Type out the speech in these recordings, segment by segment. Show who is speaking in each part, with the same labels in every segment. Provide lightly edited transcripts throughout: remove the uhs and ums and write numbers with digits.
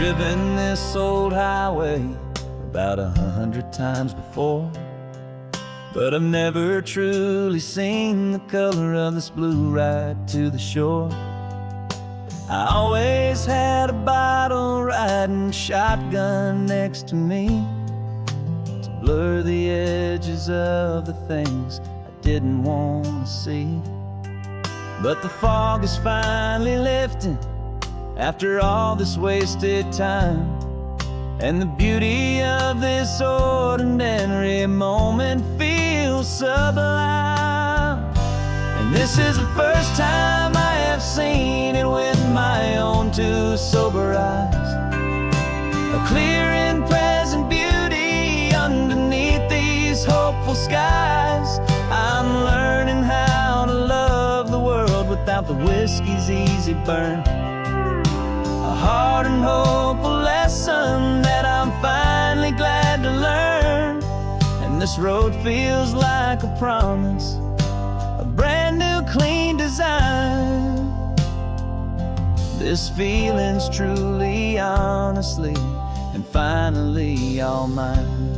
Speaker 1: driven this old highway about 100 times before, but I've never truly seen the color of this blue right to the shore. I always had a bottle riding shotgun next to me to blur the edges of the things I didn't want to see. But the fog is finally lifting after all this wasted time, and the beauty of this ordinary moment feels sublime. And this is the first time I have seen it with my own two sober eyes, a clear and present beauty underneath these hopeful skies. I'm learning how to love the world without the whiskey's easy burn, a hard and hopeful lesson that I'm finally glad to learn. And this road feels like a promise, a brand new clean design. This feeling's truly, honestly, and finally all mine.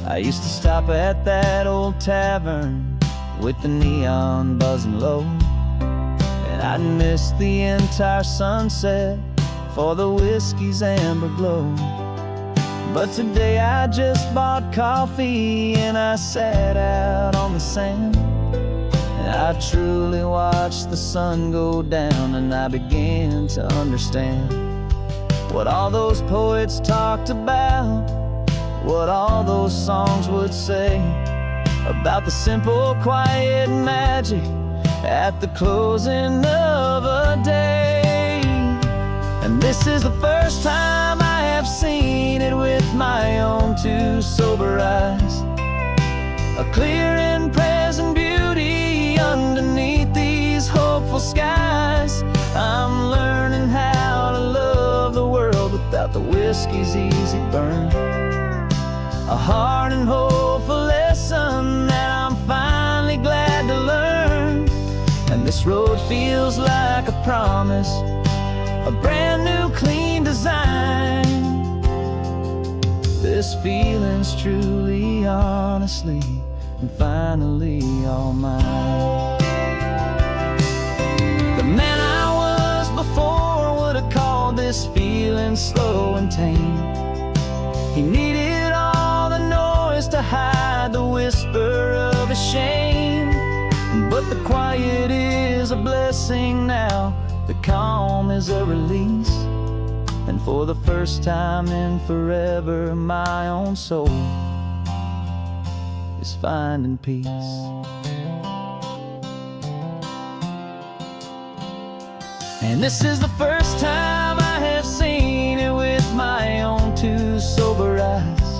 Speaker 1: I used to stop at that old tavern with the neon buzzing low, and I'd miss the entire sunset for the whiskey's amber glow. But today I just bought coffee and I sat out on the sand, and I truly watched the sun go down, and I began to understand what all those poets talked about, what all those songs would say about the simple, quiet magic at the closing of a day. And this is the first time I have seen it with my own two sober eyes, a clear and present beauty underneath these hopeful skies. I'm learning how to love the world without the whiskey's easy burn, a hard and hopeful lesson that I'm finally glad to learn. And this road feels like a promise, a brand new clean design. This feeling's truly, honestly, and finally all mine. The man I was before would have called this feeling slow and tame. He needed all the noise to hide the whisper of his shame, but the quiet is a blessing now, the calm is a release, and for the first time in forever my own soul is finding peace. And this is the first time I have seen it with my own two sober eyes,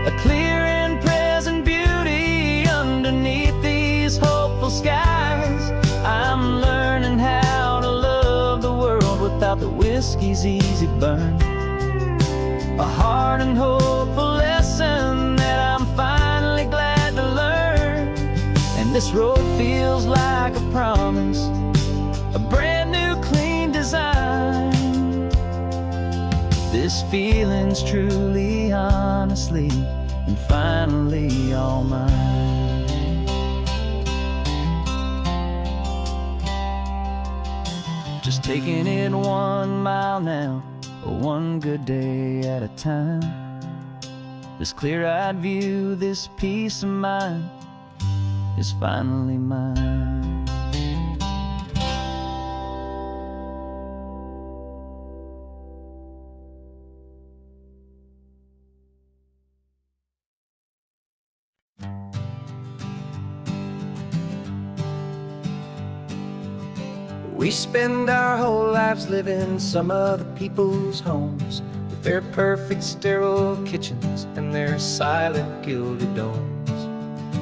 Speaker 1: a clear and present beauty underneath these hopeful skies. I'm learning how to love the world without the whiskey's easy burn, a hard and hopeful lesson that I'm finally glad to learn. And this road feels like a promise, a brand new clean design. This feeling's truly, honestly, and finally all mine. Just taking it 1 mile now, one good day at a time. This clear-eyed view, this peace of mind is finally mine.
Speaker 2: We spend our whole lives living some other people's homes, with their perfect sterile kitchens and their silent gilded domes.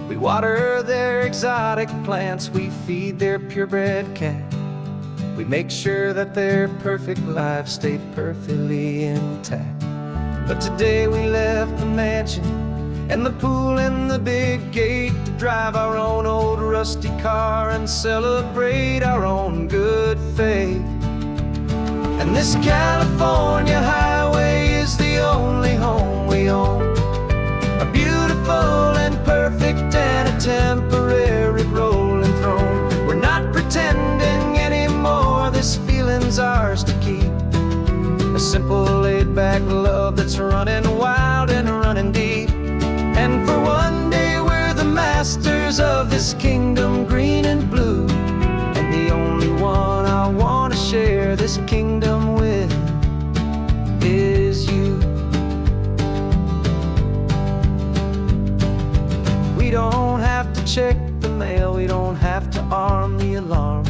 Speaker 2: We water their exotic plants, we feed their purebred cat. We make sure that their perfect lives stay perfectly intact. But today we left the mansion and the pool and the big gate to drive our own old rusty car and celebrate our own good faith. And this California highway is the only home we own, a beautiful and perfect and a temporary rolling throne. We're not pretending anymore, this feeling's ours to keep, a simple laid-back love that's running wild and running deep. And for one day we're the masters of this kingdom green and blue, and the only one I want to share this kingdom with is you. We don't have to check the mail, we don't have to arm the alarm,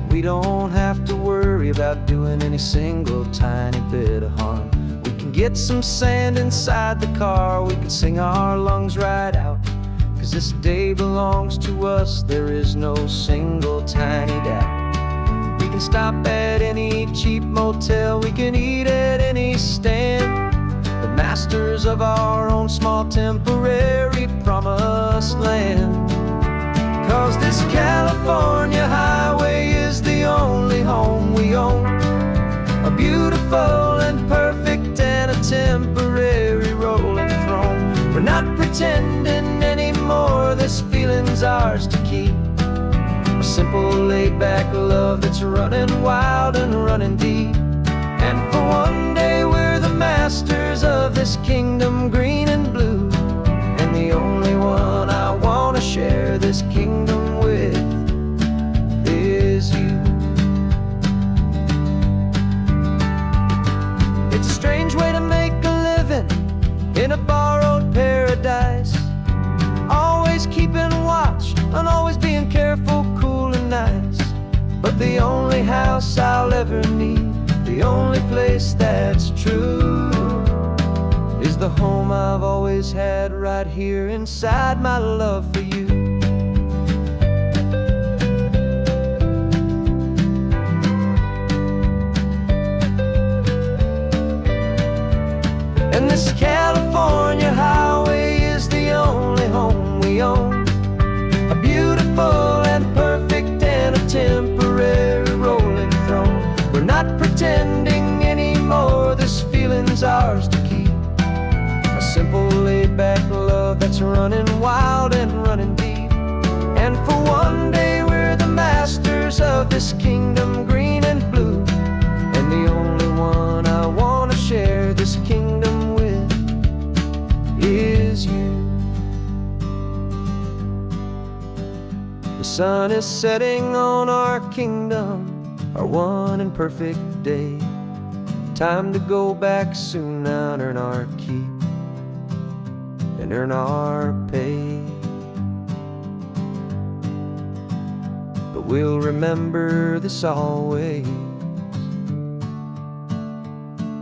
Speaker 2: we don't have to worry about doing any single tiny bit of harm. We can get some sand inside the car, we can sing our lungs right out, 'cause this day belongs to us, there is no single tiny doubt. We can stop at any cheap motel, we can eat at any stand, the masters of our own small temporary promised land. 'Cause this California highway is the only home we own, a beautiful and perfect and a temporary rolling throne. We're not pretending anymore, this feeling's ours to keep, a simple laid-back love that's running wild and running deep. And for one day we're the masters of this kingdom green and blue, and the only one I want to share this kingdom with is you. It's a strange way to make a living in a borrowed paradise, always keeping watch and always being careful, cool and nice. But the only house I'll ever need, the only place that's true, is the home I've always had right here inside my love for you. And this California highway is the only home we own, a beautiful and perfect and a temporary rolling throne. We're not pretending anymore, this feeling's ours to keep, a simple laid-back love that's running wild and running deep. And for one day we're the masters of this kingdom green and blue, and the only one I want to share this kingdom with is you. The sun is setting on our kingdom, our one and perfect day. Time to go back soon now and earn our keep and earn our pay. But we'll remember this always,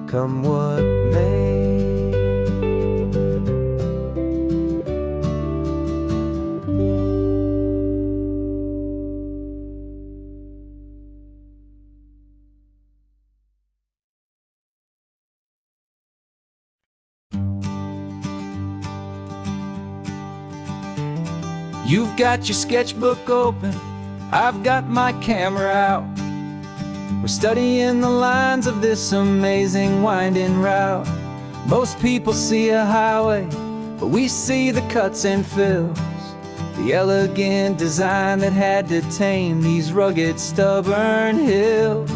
Speaker 2: come what may. You've got your sketchbook open, I've got my camera out. We're studying the lines of this amazing winding route. Most people see a highway, but we see the cuts and fills, the elegant design that had to tame these rugged, stubborn hills.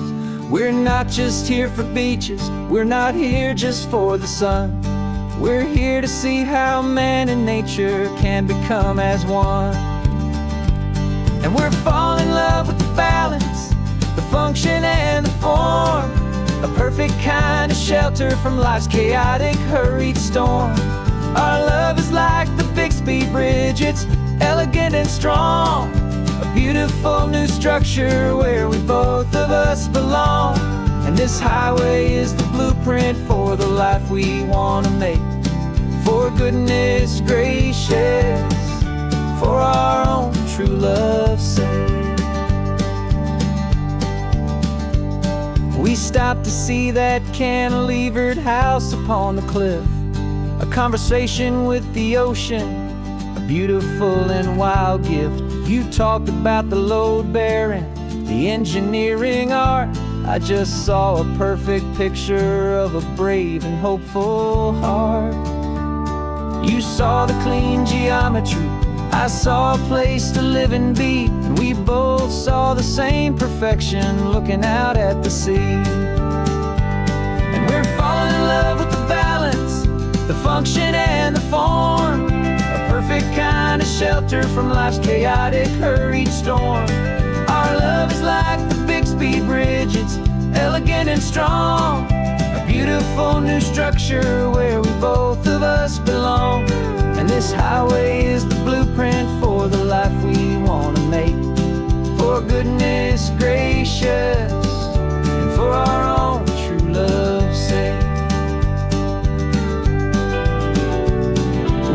Speaker 2: We're not just here for beaches, we're not here just for the sun. We're here to see how man and nature can become as one. And we're falling in love with the balance, the function and the form, a perfect kind of shelter from life's chaotic, hurried storm. Our love is like the Bixby Bridge, it's elegant and strong, a beautiful new structure where we both of us belong. And this highway is the blueprint for the life we want to make, for goodness gracious, for our own true love's sake. We stopped to see that cantilevered house upon the cliff,
Speaker 1: a conversation with the ocean, a beautiful and wild gift. You talked about the load bearing, the engineering art. I just saw a perfect picture of a brave and hopeful heart. You saw the clean geometry, I saw a place to live and be, and we both saw the same perfection looking out at the sea. And we're falling in love with the balance, the function and the form, a perfect kind of shelter from life's chaotic, hurried storm. Our love is like the Bixby Bridge, it's elegant and strong, a beautiful new structure where we both of us belong. And this highway is the blueprint for the life we want to make, for goodness gracious and for our own true love's sake.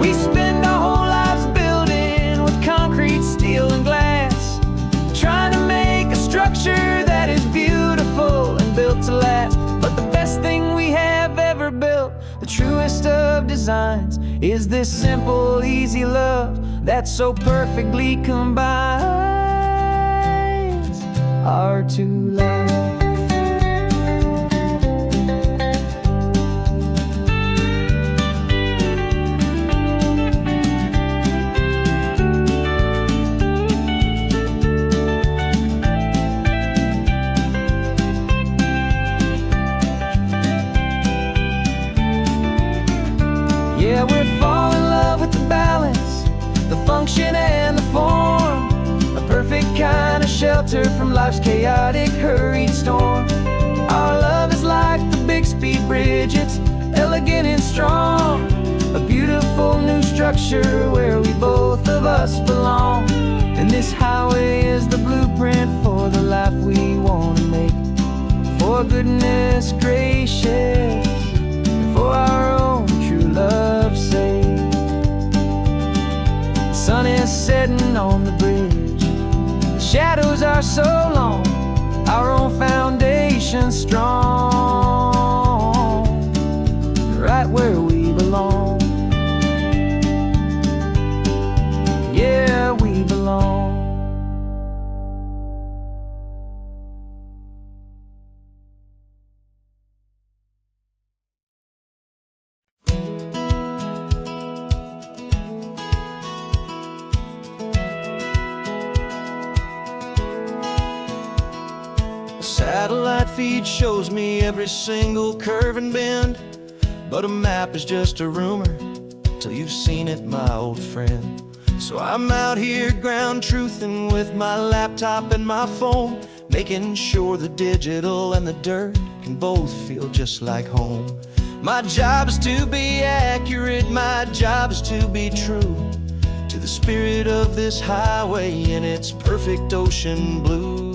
Speaker 1: We spend our whole lives building with concrete, steel and glass, trying to make a structure that is beautiful and built to last. But the best thing we have ever built, the truest of designs, is this simple, easy love that so perfectly combines our two lives. Yeah, we're falling in love with the balance, the function and the form, a perfect kind of shelter from life's chaotic, hurried storm. Our love is like the Bixby Bridge, it's elegant and strong, a beautiful new structure where we both of us belong. And this highway is the blueprint for the life we want to make, for goodness gracious and for our own true love's sake. The sun is setting on the bridge, the shadows are so long, our own foundation strong, right where we belong. Yeah, we belong.
Speaker 3: Satellite feed shows me every single curve and bend, but a map is just a rumor till you've seen it, my old friend. So I'm out here ground truthing with my laptop and my phone, making sure the digital and the dirt can both feel just like home. My job is to be accurate, my job is to be true to the spirit of this highway in its perfect ocean blue.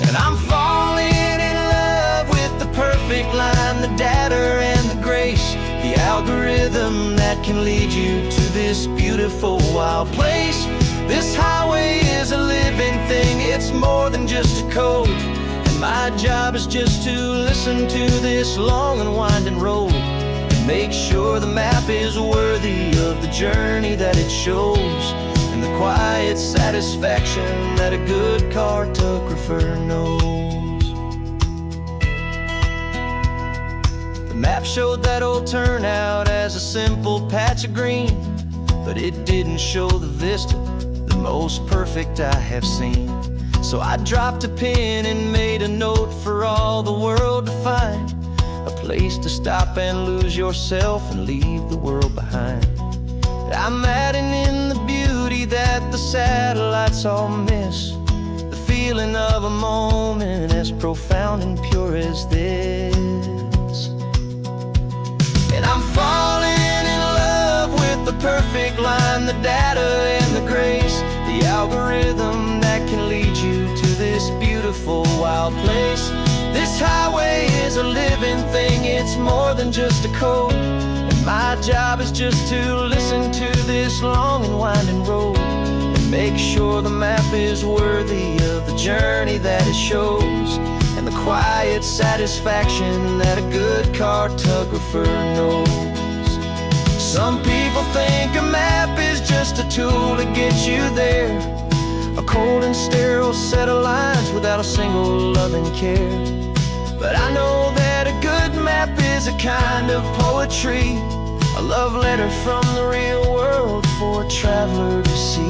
Speaker 3: And I'm falling in love with the perfect line, the data and the grace, the algorithm that can lead you to this beautiful wild place. This highway is a living thing, it's more than just a code. And my job is just to listen to this long and winding road and make sure the map is worthy of the journey that it shows, and the quiet satisfaction that a good cartographer knows. The map showed that old turnout as a simple patch of green, but it didn't show the vista, the most perfect I have seen. So I dropped a pin and made a note for all the world to find, a place to stop and lose yourself and leave the world behind. I'm adding in the beauty that the satellites all miss, the feeling of a moment as profound and pure as this. And I'm falling in love with the perfect line, the data and the grace, the algorithm that can lead you to this beautiful wild place. This highway is a living thing, it's more than just a code. My job is just to listen to this long and winding road and make sure the map is worthy of the journey that it shows, and the quiet quiet satisfaction that a good cartographer knows. Some people think a map is just a tool to get you there, a cold and sterile set of lines without a single loving care. But I know that a good map is a kind of poetry, a love letter from the real world for a traveler to see.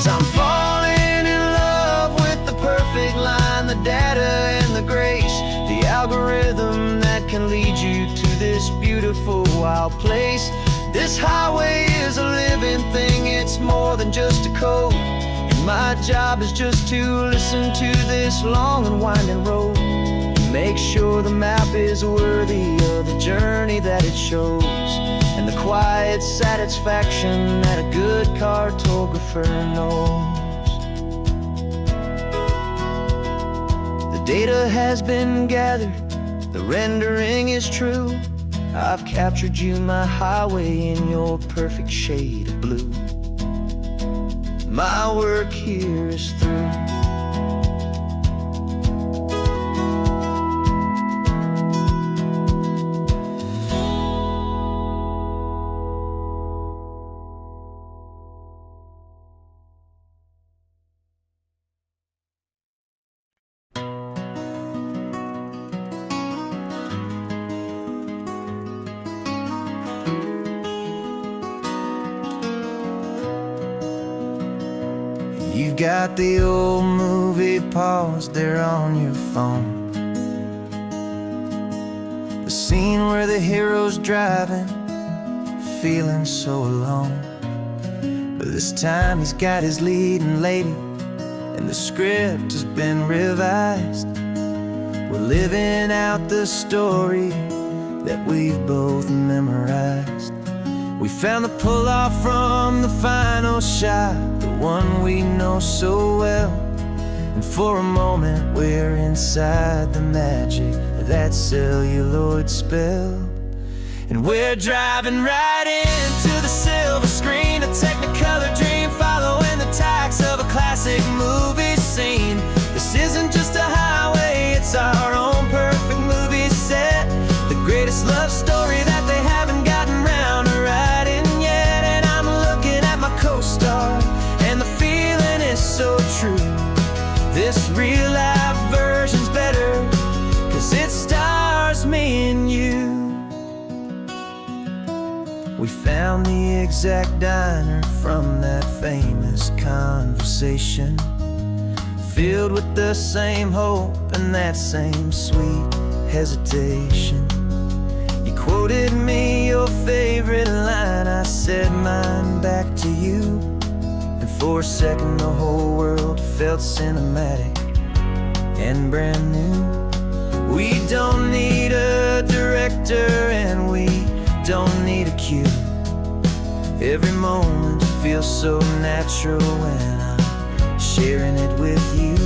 Speaker 3: I'm falling in love with the perfect line, the data and the grace, the algorithm that can lead you to this beautiful wild place. This highway is a living thing, it's more than just a code, and my job is just to listen to this long and winding road and make sure the map is worthy of the journey that it shows, and the quiet satisfaction that a good cartographer knows. The data has been gathered, the rendering is true. I've captured you, my highway, in your perfect shade of blue. My work here is through. You've got the old movie paused there on your phone, the scene where the hero's driving, feeling so alone. But this time he's got his leading lady, and the script has been revised. We're living out the story that we've both memorized. We found the pull-off from the final shot, the one we know so well. And for a moment we're inside the magic of that celluloid spell. And we're driving right into the silver screen, a Technicolor dream, following the tacks of a classic movie scene. This isn't just a highway, it's our own perfect movie set, the greatest love story that they haven't gotten round to writing yet. And I'm looking at my co-star, and the feeling is so true. This real-life version's better, 'cause it stars me and you. We found the exact diner from that famous conversation, filled with the same hope and that same sweet hesitation. You quoted me your favorite line, I said mine back to you, and for a second the whole world felt cinematic and brand new. We don't need a director and we don't need a cue. Every moment feels so natural when I'm sharing it with you.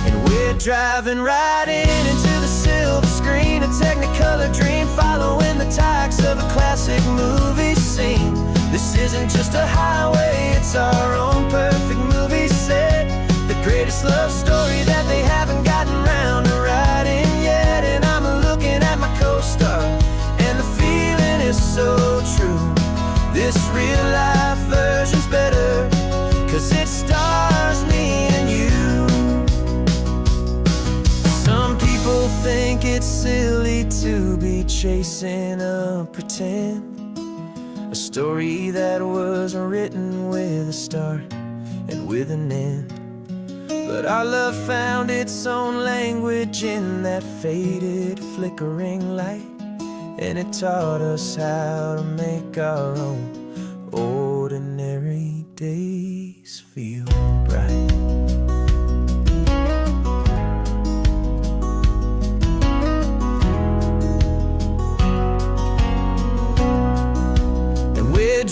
Speaker 3: And we're driving right into the silver screen, a Technicolor dream, following the tacks of a classic movie scene. This isn't just a highway, it's our own perfect movie set, the greatest love story that they haven't gotten round to writing yet. And I'm looking at my co-star, and the feeling is so true. This real-life version's better, 'cause it stars me and you. Some people think it's silly to be chasing a pretend, a story that was written with a start and with an end. But our love found its own language in that faded, flickering light, and it taught us how to make our own ordinary days feel bright.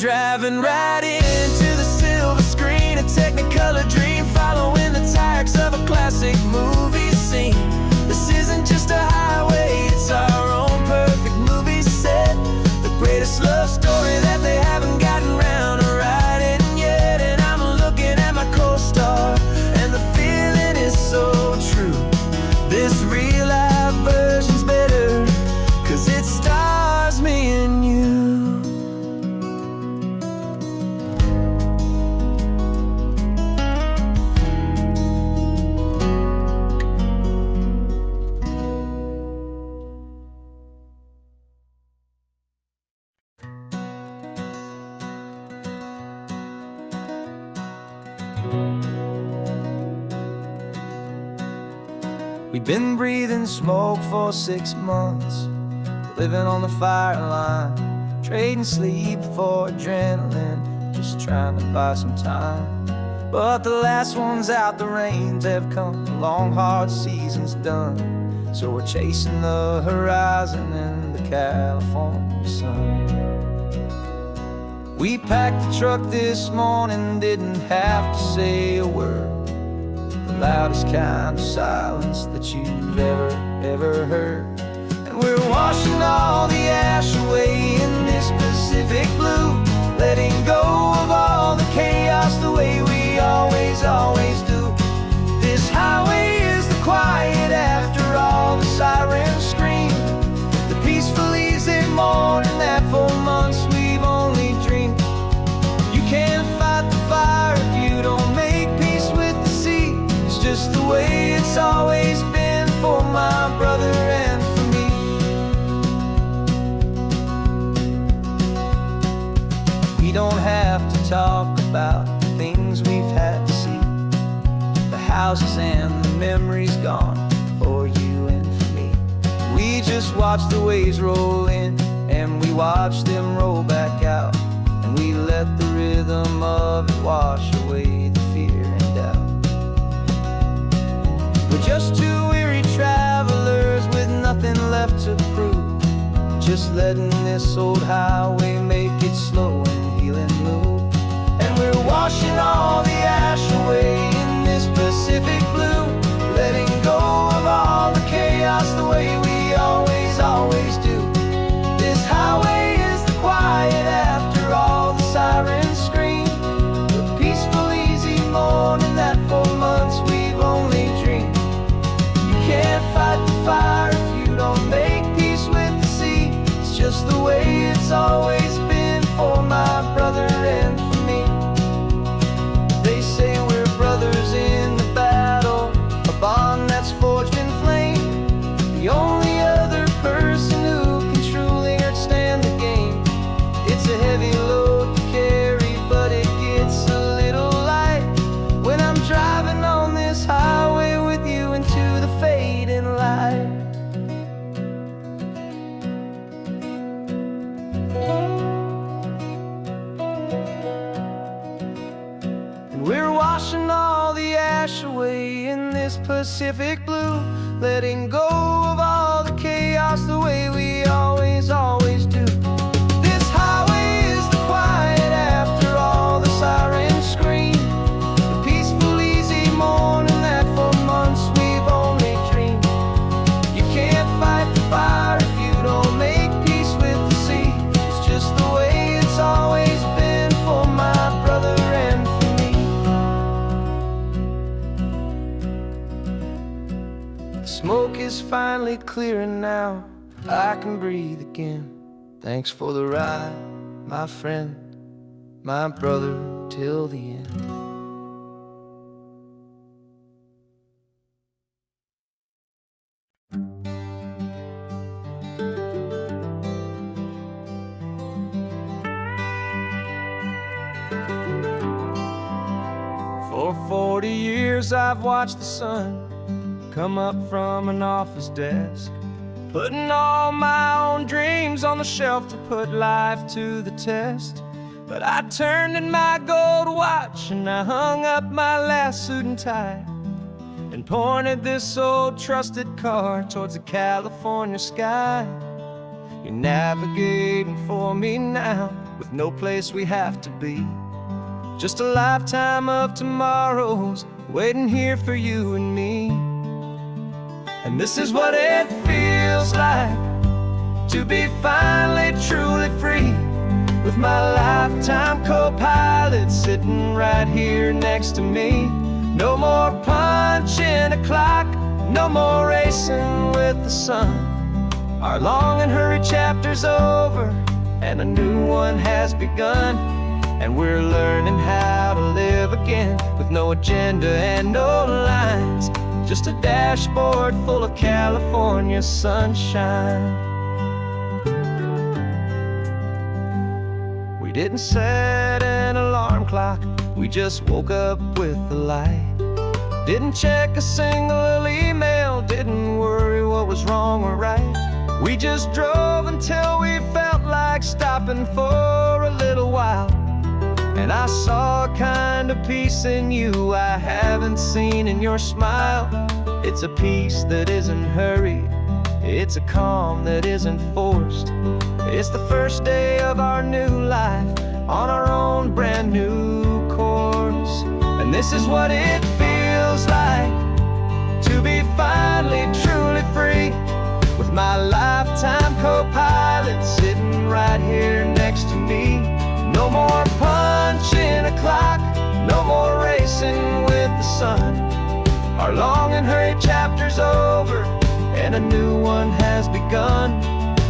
Speaker 3: driving right into the silver screen, a Technicolor dream, following the tracks of a classic movie scene. This isn't just a highway, it's our own perfect movie set, the greatest love story that they haven't gotten round to writing yet. And I'm looking at my co-star, and the feeling is so true. This real life version's better, 'cause it stars me and you. We've been breathing smoke for 6 months, living on the fire line, trading sleep for adrenaline, just trying to buy some time. But the last one's out, the rains have come, the long hard season's done. So we're chasing the horizon in the California sun. We packed the truck this morning, didn't have to say a word, the loudest kind of silence that you've ever heard. And we're washing all the ash away in this Pacific blue, letting go of all the chaos the way we always do. This highway is the quiet after all the sirens scream, the peaceful easy morning that for months we've only dreamed. You can't fight the fire if you don't make peace with the sea. It's just the way it's always been for my brother and for me. We don't have to talk about the things we've had to see, the houses and the memories gone for you and for me. We just watch the waves roll in, and we watch them roll back out, and we let the rhythm of it wash away the fear and doubt. We're just two weary travelers with nothing left to prove, just letting this old highway make it slow and healing move. And we're washing all the ash away in this Pacific blue, letting go of all the chaos the way we always do. This highway is the quiet after all the sirens scream, the peaceful easy morning that for months we've only dreamed. You can't fight the fire if you don't make peace with the sea. It's just the way it's always been for my brother and for me. They say we're brothers in the battle, a bond that's forged in flame, the only other person who can truly stand the game. It's a heavy load to carry, but it gets a little light when I'm driving on this highway with you into the fading light. We're washing all the ash away in this Pacific blue, letting go of all the chaos the way we always do. This highway is the quiet after all the sirens scream, the peaceful easy morning that for months we've only dreamed. You can't fight the fire if you don't make peace with the sea. It's just the way it's always been for my brother and for me. The smoke is finally clearing now, I can breathe again. Thanks for the ride, my friend, my brother till the end. For 40 years I've watched the sun come up from an office desk, putting all my own dreams on the shelf to put life to the test. But I turned in my gold watch and I hung up my last suit and tie, and pointed this old trusted car towards the California sky. You're navigating for me now,
Speaker 1: with no place we have to be. Just a lifetime of tomorrows waiting here for you and me. And this is what it feels like to be finally truly free, with my lifetime co-pilot sitting right here next to me. No more punching a clock, no more racing with the sun. Our long and hurried chapter's over, and a new one has begun. And we're learning how to live again, with no agenda and no lines, just a dashboard full of California sunshine. We didn't set an alarm clock, we just woke up with the light. Didn't check a single email, didn't worry what was wrong or right. We just drove until we felt like stopping for a little while. And I saw a kind of peace in you I haven't seen in your smile. It's a peace that isn't hurried, it's a calm that isn't forced. It's the first day of our new life on our own brand new course. And this is what it feels like to be finally truly free, with my lifetime co-pilot sitting right here next to me. No more punching a clock, no more racing with the sun. Our long and hurried chapter's over, and a new one has begun.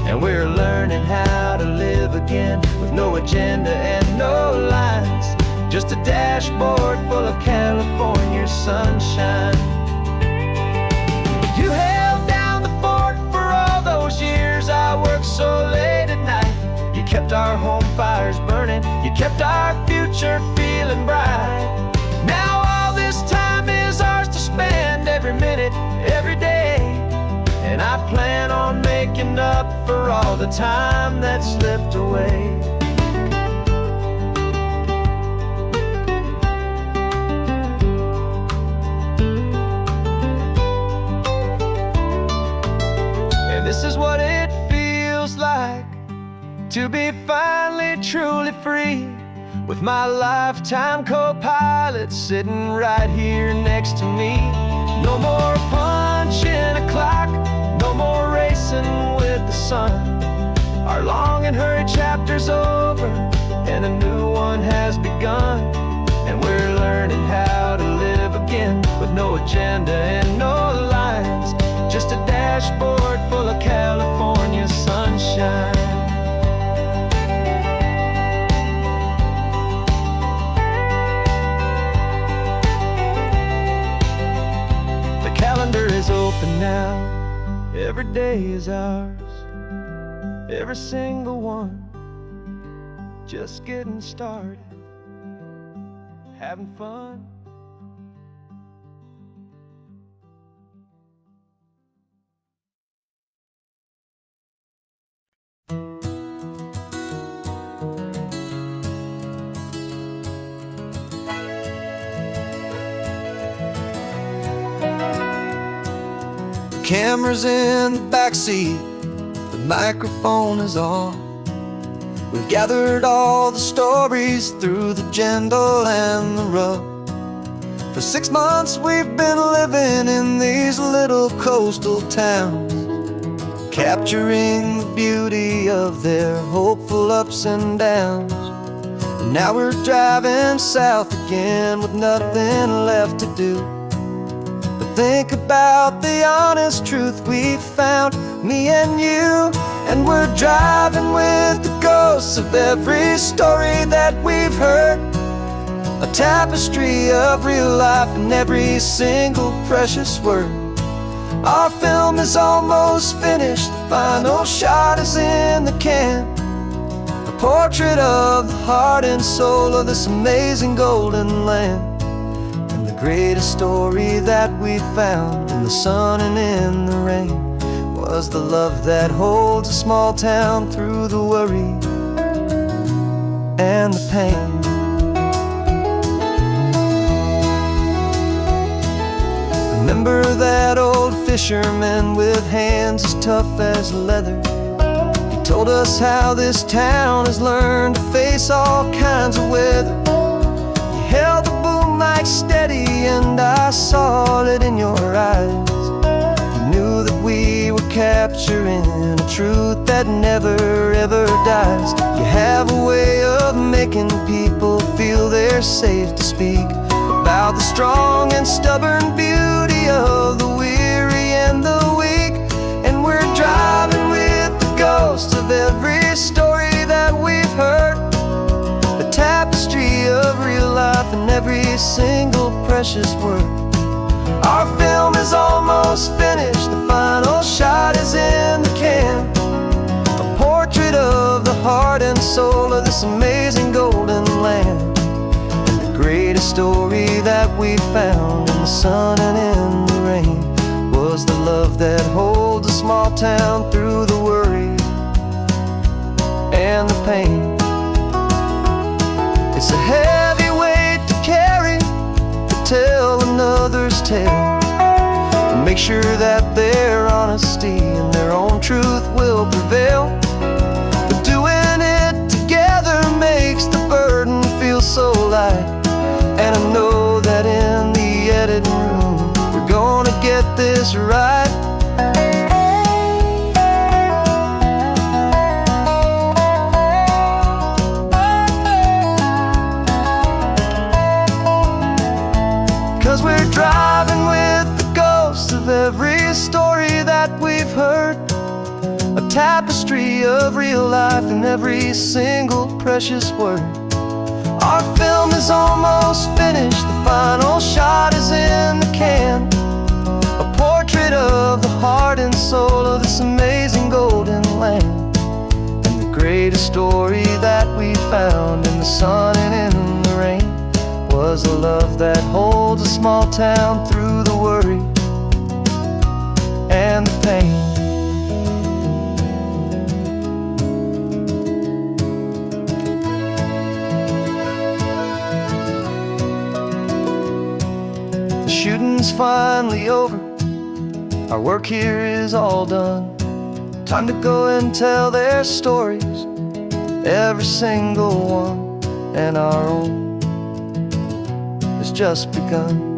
Speaker 1: And we're learning how to live again, with no agenda and no lines, just a dashboard full of California sunshine. You held down the fort for all those years I worked so late at night. You kept our home fires burning, you kept our future feeling bright. Now all this time is ours to spend, every minute, every day. And I plan on making up for all the time that slipped away. And this is what it feels like to be finally truly free, with my lifetime co-pilot sitting right here next to me. No more punching a clock, no more racing with the sun. Our long and hurried chapter's over, and a new one has begun. And we're learning how to live again, with no agenda and no lines, just a dashboard full of California sunshine. The calendar is open now, every day is ours, every single one, just getting started, having fun.
Speaker 3: Camera's in the backseat, the microphone is on. We've gathered all the stories through the gentle and the rough. For 6 months we've been living in these little coastal towns, capturing the beauty of their hopeful ups and downs. And now we're driving south again with nothing left to do. Think about the honest truth we found, me and you. And we're driving with the ghosts of every story that we've heard, a tapestry of real life in every single precious word. Our film is almost finished, the final shot is in the can, a portrait of the heart and soul of this amazing golden land. The greatest story that we found in the sun and in the rain was the love that holds a small town through the worry and the pain. Remember that old fisherman with hands as tough as leather? He
Speaker 2: told us how this town has learned to face all kinds of weather. You held the boom mic steady and I saw it in your eyes. You knew that we were capturing a truth that never ever dies. You have a way of making people feel they're safe to speak about the strong and stubborn beauty of the weary and the weak. And we're driving with the ghosts of every story that we've heard, a tapestry of real life in every single precious word. Our film is almost finished, the final shot is in the can, a portrait of the heart and soul of this amazing golden land. The greatest story that we found in the sun and in the rain was the love that holds a small town through the worry and the pain. It's a heavy weight to carry, to tell another's tale, and make sure that their honesty and their own truth will prevail. But doing it together makes the burden feel so light. And I know that in the editing room we're gonna get this right. 'Cause we're driving with the ghosts of every story that we've heard, a tapestry of real life in every single precious word. Our film is almost finished, the final shot is in the can, a portrait of the heart and soul of this amazing golden land. And the greatest story that we found in the sun and in the rain was a love that holds a small town through the worry and the pain. The shooting's finally over, our work here is all done. Time to go and tell their stories, every single one, and our own has just begun.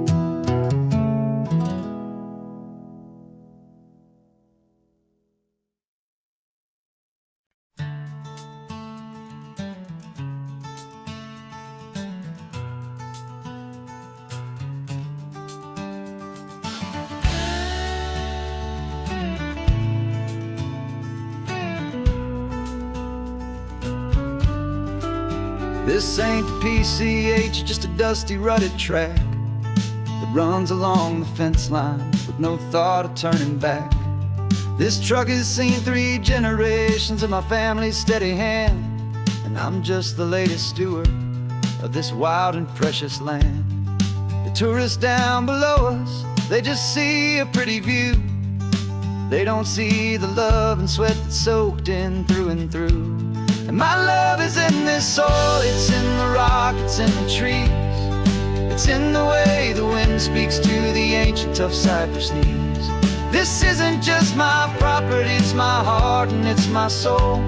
Speaker 1: This ain't the PCH, just a dusty, rutted track that runs along the fence line with no thought of turning back. This truck has seen 3 generations of my family's steady hand, and I'm just the latest steward of this wild and precious land. The tourists down below us, they just see a pretty view. They don't see the love and sweat that's soaked in through and through. And my love is in this soil, it's in the rock, it's in the trees. It's in the way the wind speaks to the ancient tough cypress knees. This isn't just my property, it's my heart and it's my soul.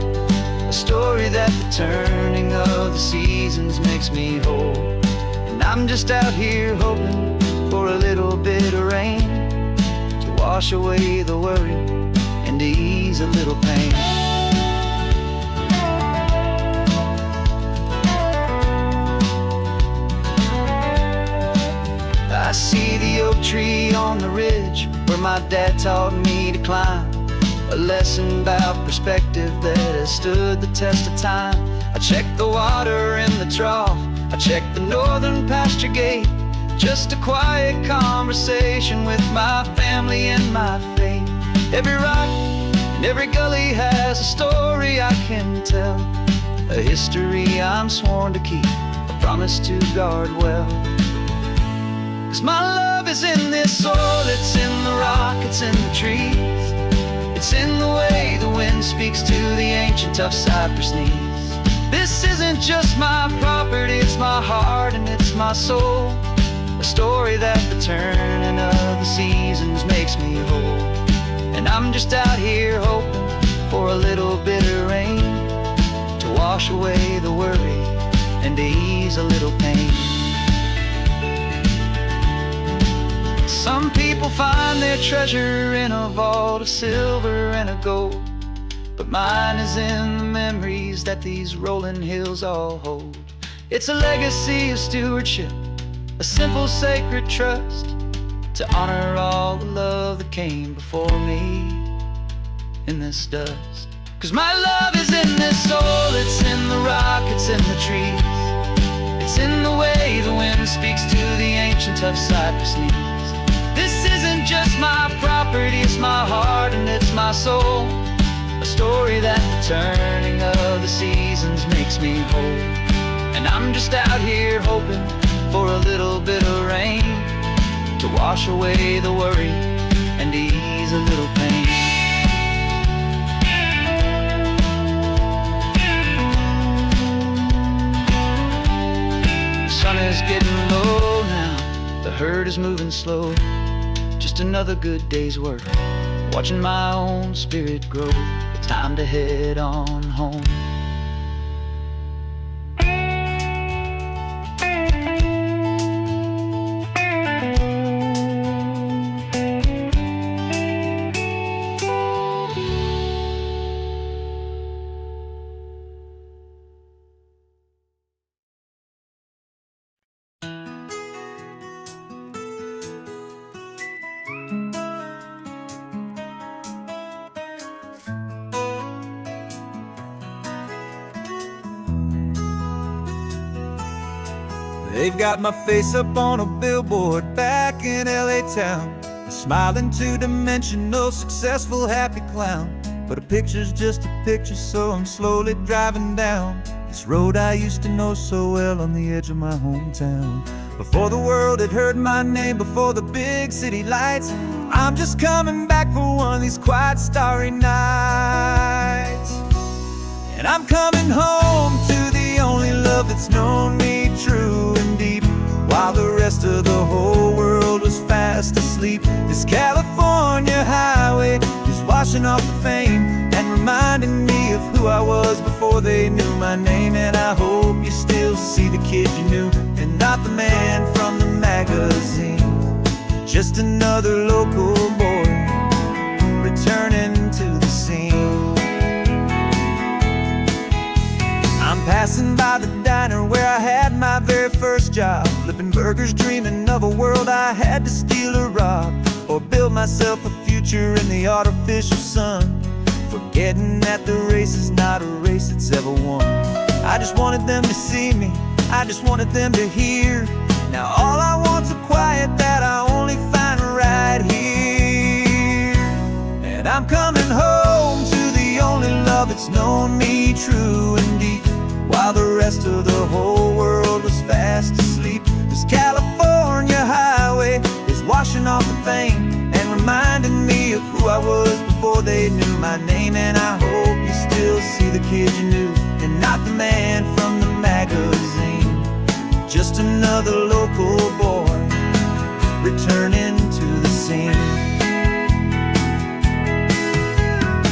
Speaker 1: A story that the turning of the seasons makes me whole. And I'm just out here hoping for a little bit of rain to wash away the worry and to ease a little pain. I see the oak tree on the ridge where my dad taught me to climb, a lesson about perspective that has stood the test of time. I check the water in the trough, I check the northern pasture gate, just a quiet conversation with my family and my faith. Every rock and every gully has a story I can tell, a history I'm sworn to keep, a promise to guard well. 'Cause my love is in this soil, it's in the rock, it's in the trees. It's in the way the wind speaks to the ancient tough cypress knees. This isn't just my property, it's my heart and it's my soul. A story that the turning of the seasons makes me whole. And I'm just out here hoping for a little bit of rain ease a little pain. Some people find their treasure in a vault of silver and of gold, but mine is in the memories that these rolling hills all hold. It's a legacy of stewardship, a simple sacred trust, to honor all the love that came before me in this dust. 'Cause my love is in this soul, it's in the rock, it's in the trees. It's in the way the wind speaks to the ancient tough cypress knees. This isn't just my property, it's my heart and it's my soul. A story that the turning of the seasons makes me whole. And I'm just out here hoping for a little bit of rain to wash away the worry and ease a little pain. The sun is getting low now, the herd is moving slow. Just another good day's work, watching my own spirit grow. Time to head on home.
Speaker 4: They've got my face up on a billboard back in LA town, a smiling two-dimensional, successful, happy clown. But a picture's just a picture, so I'm slowly driving down this road I used to know so well on the edge of my hometown. Before the world had heard my name, before the big city lights, I'm just coming back for one of these quiet, starry nights. And I'm coming home to the only love that's known me true and deep, while the rest of the whole world was fast asleep. This California highway is washing off the fame and reminding me of who I was before they knew my name. And I hope you still see the kid you knew and not the man from the magazine. Just another local boy returning to the scene. I'm passing by the diner where I had my very first job, flipping burgers, dreaming of a world I had to steal or rob, or build myself a future in the artificial sun, forgetting that the race is not a race that's ever won. I just wanted them to see me, I just wanted them to hear. Now all I want's a quiet that I only find right here. And I'm coming home to the only love that's known me true and deep, while the rest of the whole world was fast asleep. This California highway is washing off the fame and reminding me of who I was before they knew my name. And I hope you still see the kid you knew and not the man from the magazine. Just another local boy returning to the scene.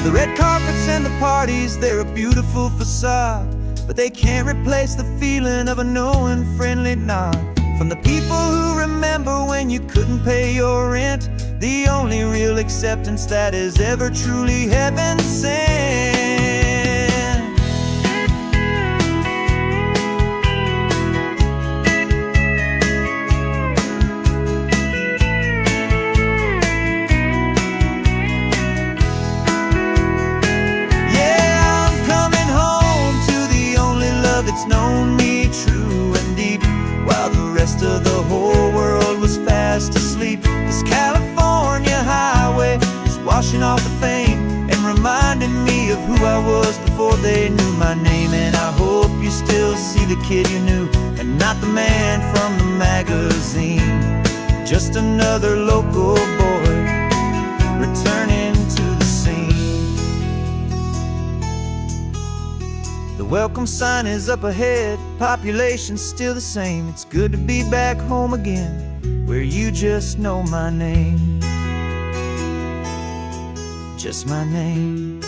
Speaker 4: The red carpets and the parties, they're a beautiful facade, but they can't replace the feeling of a knowing, friendly nod from the people who remember when you couldn't pay your rent, the only real acceptance that is ever truly heaven sent. It's known me true and deep, while the rest of the whole world was fast asleep. This California highway is washing off the fame and reminding me of who I was before they knew my name. And I hope you still see the kid you knew and not the man from the magazine. Just another local boy returning to the scene. The welcome sign is up ahead, population's still the same. It's good to be back home again, where you just know my name. Just my name.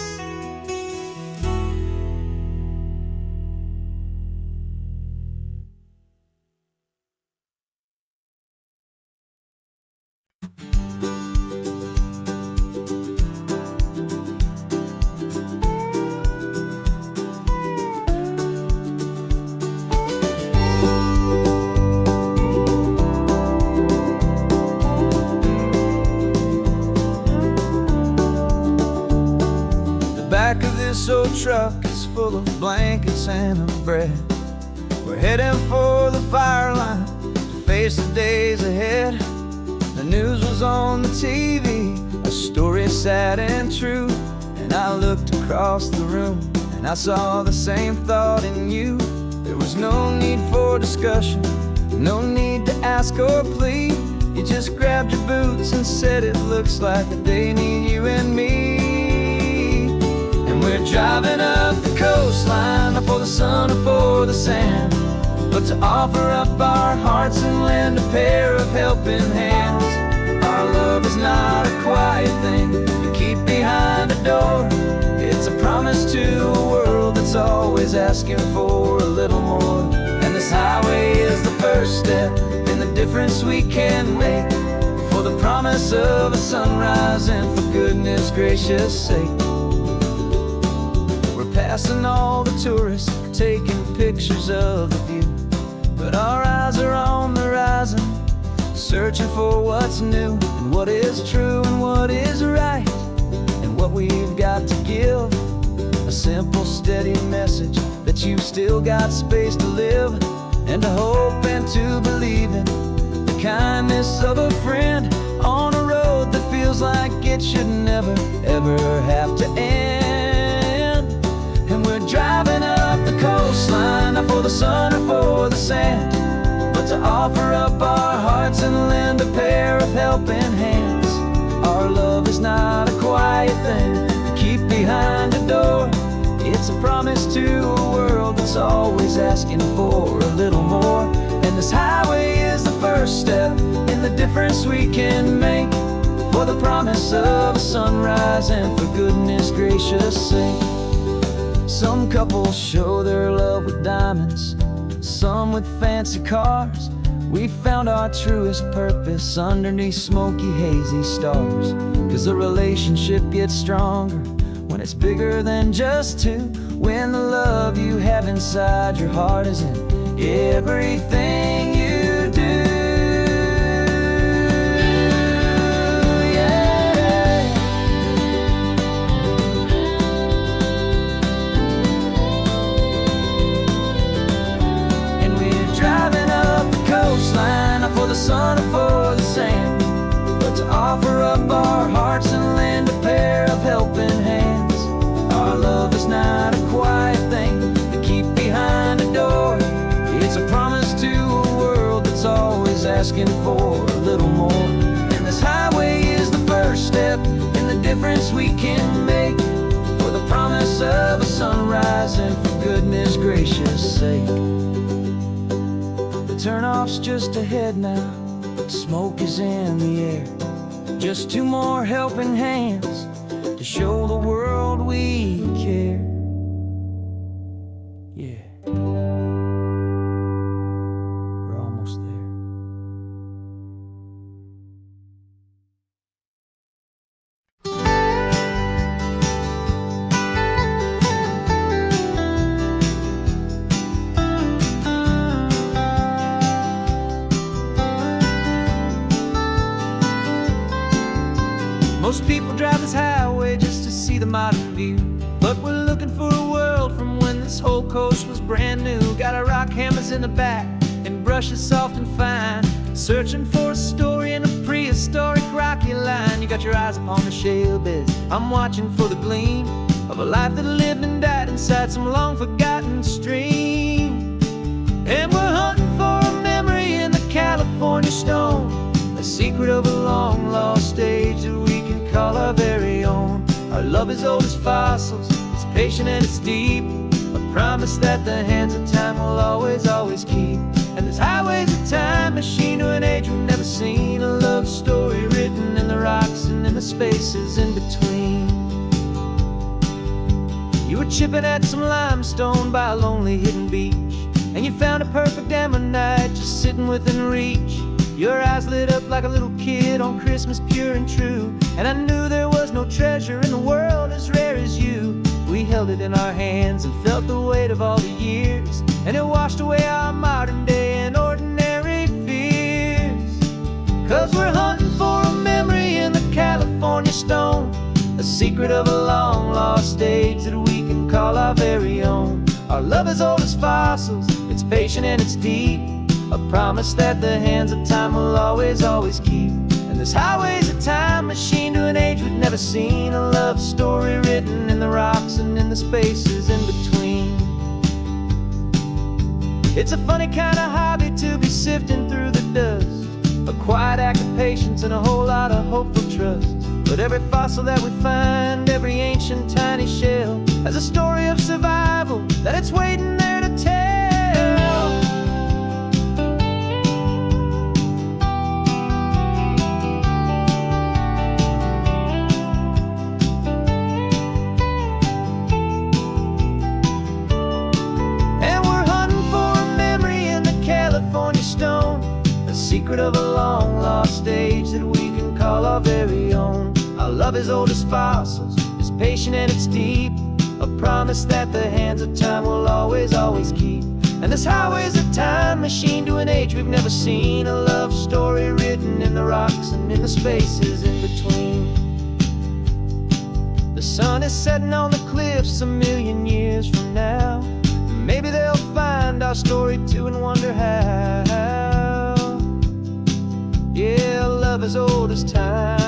Speaker 4: this old truck is full of blankets and a bread. We're heading for the fire line to face the days ahead. The news was on the TV, a story sad and true. And I looked across the room and I saw the same thought in you. There was no need for discussion, no need to ask or plead. You just grabbed your boots and said it looks like that they need you and me. And we're driving up the coastline, not for the sun or for the sand, but to offer up our hearts and lend a pair of helping hands. Our love is not a quiet thing you keep behind a door. It's a promise to a world that's always asking for a little more. And this highway is the first step in the difference we can make, for the promise of a sunrise and for goodness gracious sake. We're passing all the tourists, taking pictures of the view, but our eyes are on the horizon, searching for what's new and what is true and what is right, and what we've got to give. A simple, steady message that you've still got space to live, and to hope and to believe in the kindness of a friend on a road that feels like it should never, ever have to end. And we're driving up the coastline, not for the sun or for the sand, but to offer up our hearts and lend a pair of helping hands. Our love is not a quiet thing to keep behind a door. It's a promise to a world that's always asking for a little more. And this highway is the first step in the difference we can make, for the promise of a sunrise and for goodness gracious sake. Some couples show their love with diamonds, some with fancy cars. We found our truest purpose underneath smoky, hazy stars. 'Cause the relationship gets stronger when it's bigger than just two, when the love you have inside your heart is in everything you do. Yeah. And we're driving up the coastline, not for the sun or for the sand, but to offer up our hearts and lend a pair of helping hands. Our love is not a quiet thing to keep behind a door. It's a promise to a world that's always asking for a little more. And this highway is the first step in the difference we can make, for the promise of a sunrise and for goodness gracious sake. The turnoff's just ahead now, smoke is in the air. Just two more helping hands to show the world we care. Yeah. We're almost there. Most people drive this highway just to see the modern view, but we're looking for a world from when this whole coast was brand new. Got our rock hammers in the back and brushes soft and fine, searching for a story in a prehistoric rocky line. You got your eyes upon the shale beds, I'm watching for the gleam of a life that lived and died inside some long forgotten stream. And we're hunting for a memory in the California stone, a secret of a long lost age that we can call our very own. Our love is old as fossils, it's patient and it's deep, a promise that the hands of time will always, always keep. And this highway's a time machine to an age we've never seen, a love story written in the rocks and in the spaces in between. You were chipping at some limestone by a lonely hidden beach, and you found a perfect ammonite just sitting within reach. Your eyes lit up like a little kid on Christmas, pure and true, and I knew there was no treasure in the world as rare as you. We held it in our hands and felt the weight of all the years, and it washed away our modern day and ordinary fears. 'Cause we're hunting for a memory in the California stone,
Speaker 1: a secret of a long lost age that we can call our very own. Our love is old as fossils, it's patient and it's deep, a promise that the hands of time will always, always keep. And this highway's a time machine to an age we've never seen, a love story written in the rocks and in the spaces in between. It's a funny kind of hobby to be sifting through the dust, a quiet act of patience and a whole lot of hopeful trust. But every fossil that we find, every ancient tiny shell, has a story of survival that it's waiting there to tell. And we're hunting for a memory in the California stone, a secret of a long lost age that we can call our very own. Our love is old as fossils, it's patient and it's deep, a promise that the hands of time will always, always keep. And this highway's a time machine to an age we've never seen, a love story written in the rocks and in the spaces in between. The sun is setting on the cliffs a million years from now. Maybe they'll find our story too and wonder how. Yeah, love is old as time.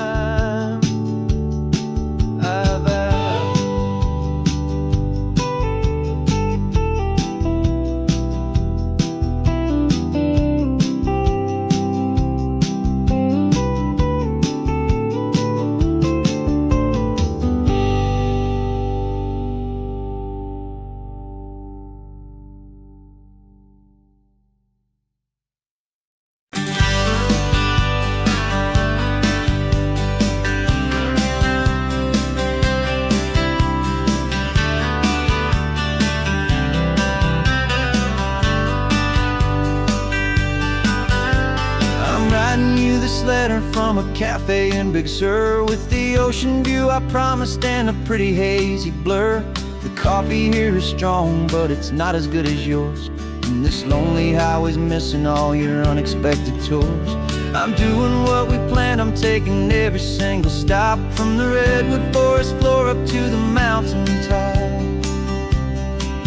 Speaker 3: Letter from a cafe in Big Sur, with the ocean view I promised and a pretty hazy blur. The coffee here is strong, but it's not as good as yours, and this lonely highway's missing all your unexpected tours. I'm doing what we planned, I'm taking every single stop, from the redwood forest floor up to the mountain top.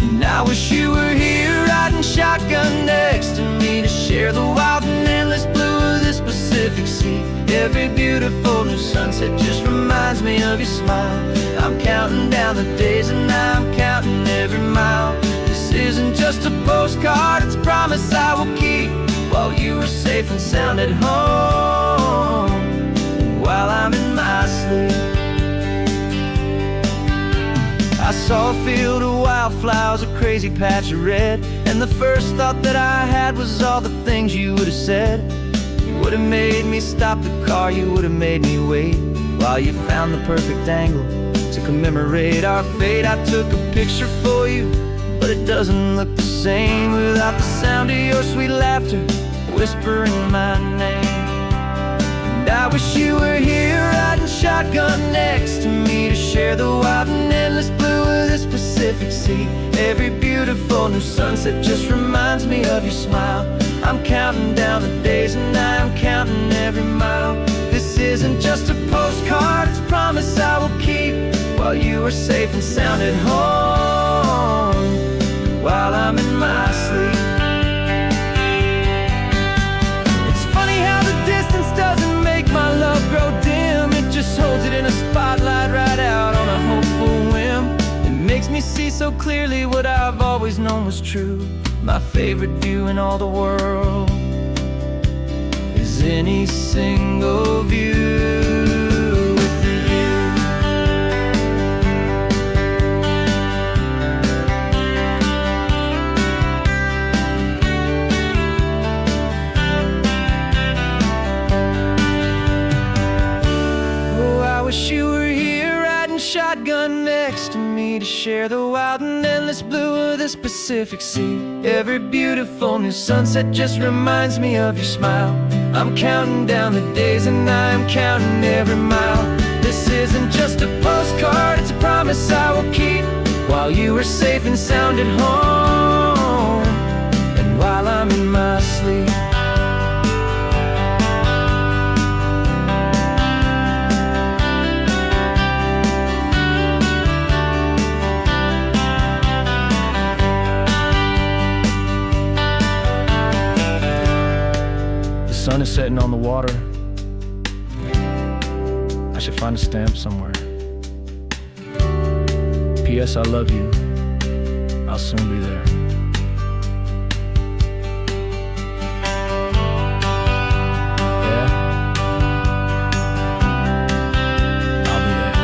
Speaker 3: And I wish you were here riding shotgun next to me, to share the wild and endless blue of this Pacific Sea. Every beautiful new sunset just reminds me of your smile. I'm counting down the days and I'm counting every mile. This isn't just a postcard, it's a promise I will keep, while you are safe and sound at home, while I'm in my sleep. I saw a field of wildflowers, a crazy patch of red, and the first thought that I had was all the things you would have said. You would have made me stop the car, you would have made me wait, while you found the perfect angle to commemorate our fate. I took a picture for you, but it doesn't look the same without the sound of your sweet laughter whispering my name. And I wish you were here riding shotgun next to me, to share the wild and endless blue of this Pacific Sea. Every beautiful new sunset just reminds me of your smile. I'm counting down the days and I'm counting every mile. This isn't just a postcard, it's a promise I will keep, while you are safe and sound at home, while I'm in my sleep. It's funny how the distance doesn't make my love grow dim, it just holds it in a spotlight right out on a hopeful whim. It makes me see so clearly what I've always known was true. My favorite view in all the world is any single view with you. Oh, I wish you were here riding shotgun next to me, to share the wild and endless blue of this Pacific Sea. Every beautiful new sunset just reminds me of your smile. I'm counting down the days and I'm counting every mile. This isn't just a postcard, it's a promise I will keep, while you are safe and sound at home, and while I'm in my sleep.
Speaker 2: setting on the water. I should find a stamp somewhere. P.S. I love you. I'll soon be there. Yeah? I'll be there.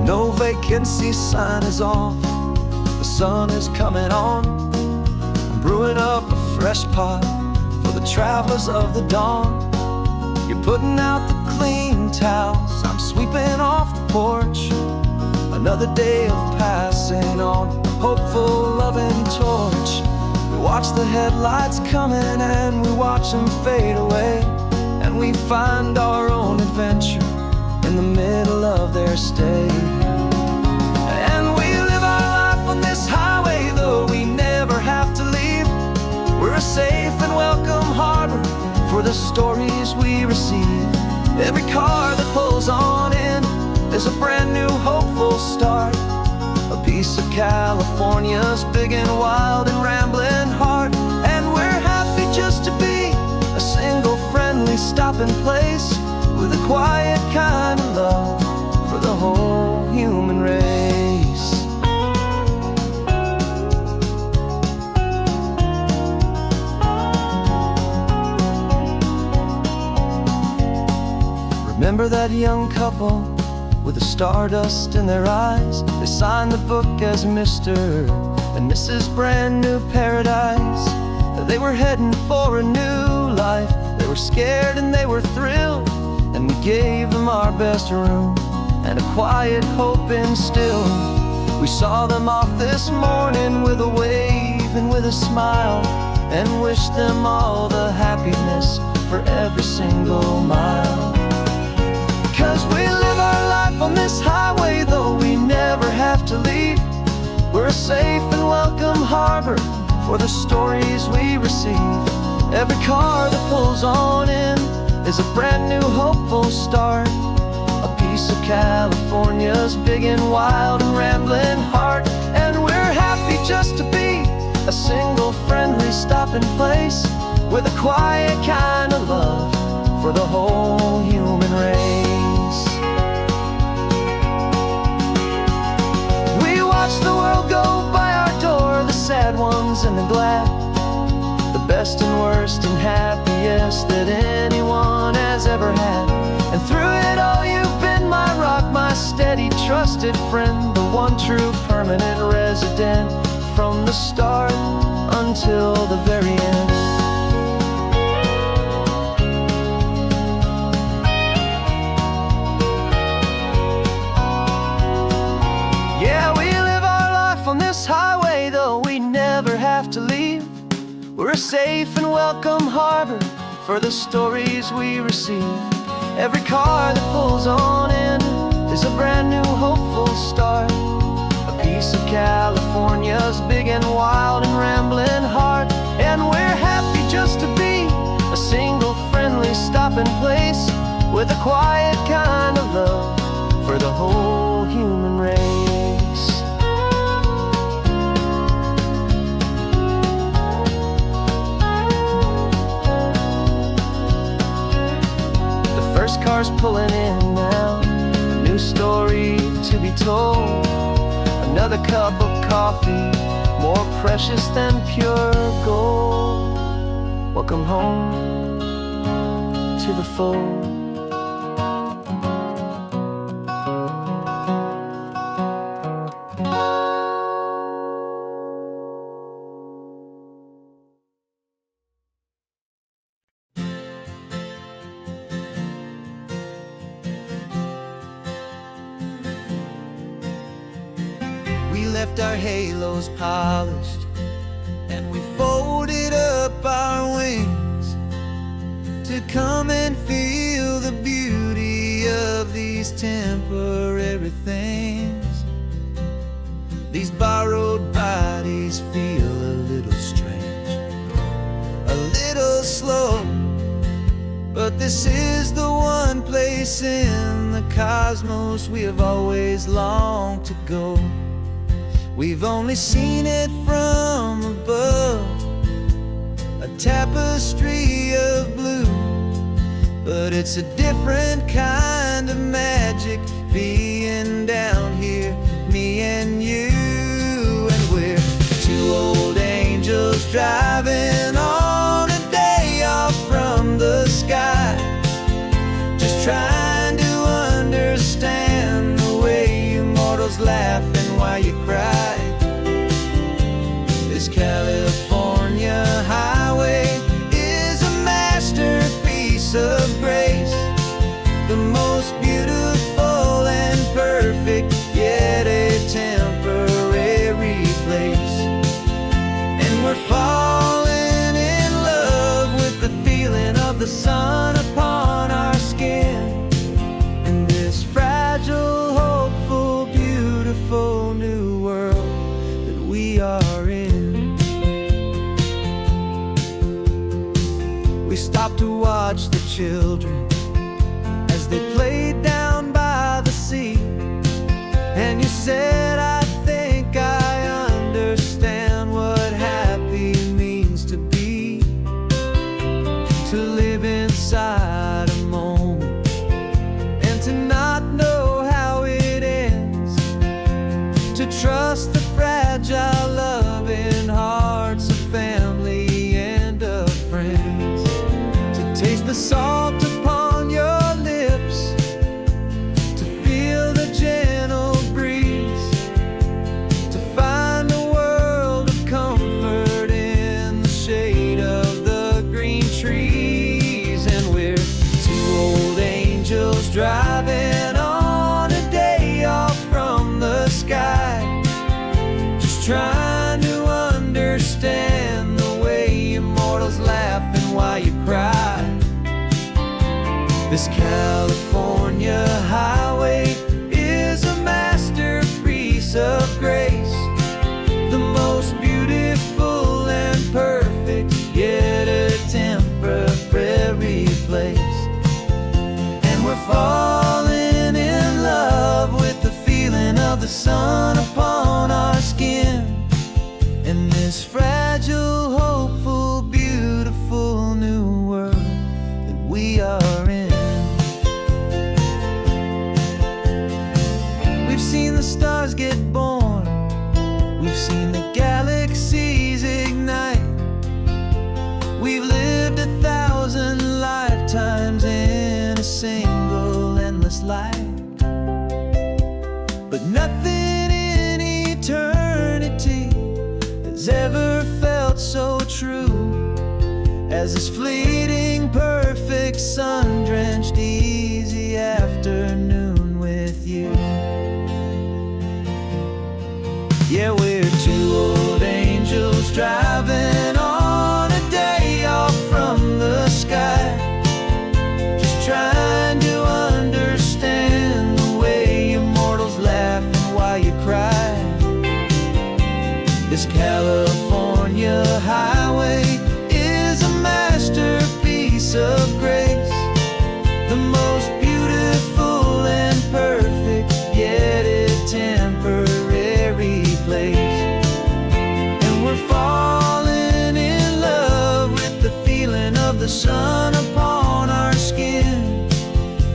Speaker 3: No vacancy sign is off, the sun is coming on. I'm brewing up a fresh pot for the travelers of the dawn. You're putting out the clean towels, I'm sweeping off the porch. Another day of passing on a hopeful, loving torch. We watch the headlights coming and we watch them fade away, and we find our own adventure in the middle of their stay. And we live our life on this highway, though we never have to leave. We're a safe and welcome harbor for the stories we receive. Every car that pulls on in is a brand new hopeful start, a piece of California's big and wild and rambling heart. And we're happy just to be a single friendly stopping place, with a quiet kind of love for the whole human race. Remember that young couple with the stardust in their eyes? They signed the book as Mr. and Mrs. Brand New Paradise. They were heading for a new life. They were scared and they were thrilled, and we gave them our best room and a quiet hope instilled. We saw them off this morning with a wave and with a smile, and wished them all the happiness for every single mile. 'Cause we live our life on this highway, though we never have to leave. We're a safe and welcome harbor for the stories we receive. Every car that pulls on in is a brand new hopeful start, a piece of California's big and wild and rambling heart. And we're happy just to be a single friendly stopping place, with a quiet kind of love for the whole human race. We watch the world go by our door, the sad ones and the glad, the best and worst and happiest that anyone has ever had. And through it all you've been my rock, my steady trusted friend, the one true permanent resident, from the start until the very end. Yeah, we live our life on this highway, though we never have to leave. We're a safe and welcome harbor for the stories we receive. Every car that pulls on in is a brand new hopeful start, a piece of California's big and wild and rambling heart. And we're happy just to be a single friendly stopping place, with a quiet kind of love for the whole human race. First car's pulling in now, a new story to be told. Another cup of coffee, more precious than pure gold. Welcome home to the fold. We left our halos polished, and we
Speaker 4: up our wings to come and feel the beauty of these temporary things. These borrowed bodies feel a little strange, a little slow, but this is the one place in the cosmos we have always longed to go. We've only seen it from above, a tapestry of blue, but it's a different kind of magic being down here, me and you. And we're two old angels driving on a day off from the sky, just trying to understand the way you mortals laugh and why you cry. This California highway is a masterpiece of grace, the most beautiful and perfect, yet a temporary place. And we're falling in love with the feeling of the sun upon our skin, in this fragile, hopeful, beautiful new world that we are in. We stopped to watch the children as they played down by the sea, and you said, I think I understand what happy means to be, to live inside a moment and to not know how it ends, to trust the fragile loving hearts of family and of friends, to taste the salt upon your lips, to feel the gentle breeze, to find a world of comfort in the shade of the green trees. And we're two old angels driving on a day off from the sky, just trying to understand the way immortals laugh and why you cry. This California highway is a masterpiece of grace, the most beautiful and perfect, yet a temporary place. And we're falling in love with the feeling of the sun upon our skin, in this fragile, hopeful, beautiful new world that we are in. We've seen the stars get born, we've seen the galaxies ignite, we've lived 1,000 lifetimes in a single endless life, but nothing in eternity has ever felt so true as this fleeting, perfect, sun-drenched, easy afternoon with you. Yeah, we're two old angels driving on a day off from the sky, just trying to understand the way immortals laugh and why you cry. This California highway is a masterpiece of grace, the most beautiful and perfect, yet a temporary place. And we're falling in love with the feeling of the sun upon our skin,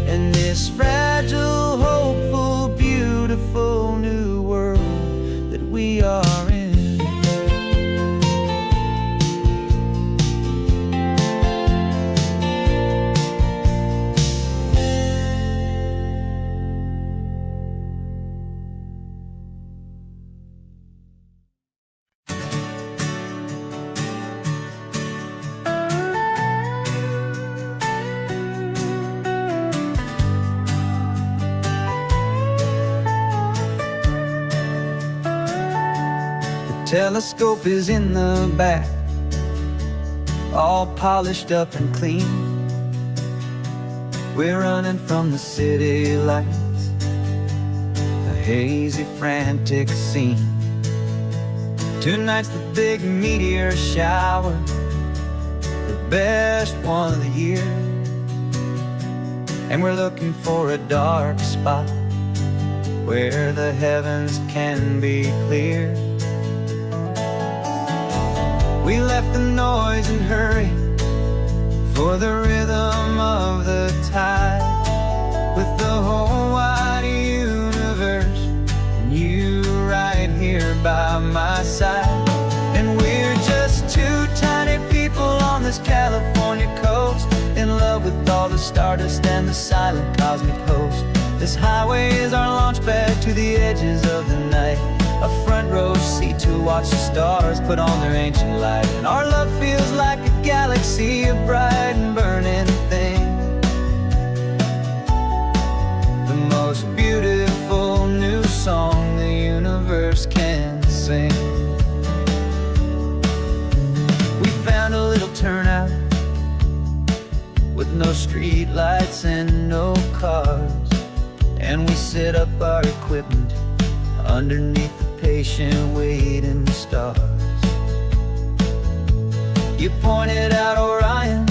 Speaker 4: and this fragile, hopeful, beautiful new world that we are in. Telescope is in the back, all polished up and clean. We're running from the city lights, a hazy, frantic scene. Tonight's the big meteor shower, the best one of the year. And we're looking for a dark spot where the heavens can be clear. We left the noise and hurry for the rhythm of the tide, with the whole wide universe and you right here by my side. And we're just two tiny people on this California coast, in love with all the stardust and the silent cosmic host. This highway is our launch pad to the edges of the night, a front row seat to watch the stars put on their ancient light. And our love feels like a galaxy, a bright and burning thing, the most beautiful new song the universe can sing. We found a little turnout with no street lights and no cars, and we set up our equipment underneath the patient waiting stars. You pointed out Orion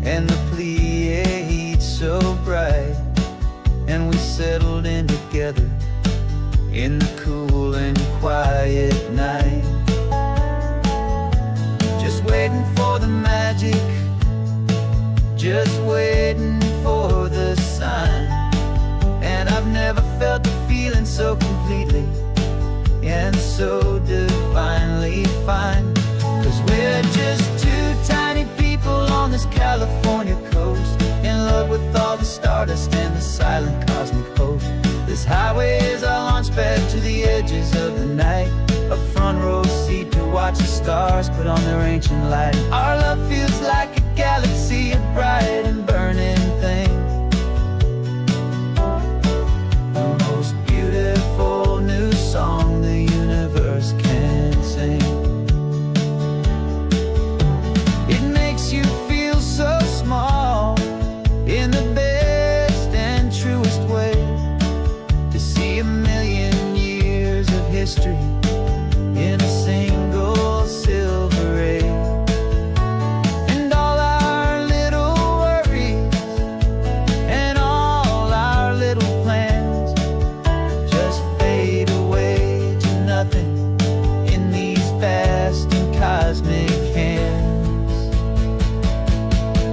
Speaker 4: and the Pleiades so bright, and we settled in together in the cool and quiet night, just waiting for the magic, just waiting for the sign. And I've never felt the feeling so completely and so divinely fine, 'cause we're just two tiny people on this California coast, in love with all the stardust and the silent cosmic host. This highway is our launch pad to the edges of the night, a front row seat to watch the stars put on their ancient light. Our love feels like a galaxy, a bright and burning thing, the most beautiful new song the universe can sing. It makes you feel so small in the best and truest way, to see a million years of history in a single silver ray. And all our little worries and all our little plans just fade away to nothing in these vast and cosmic hands.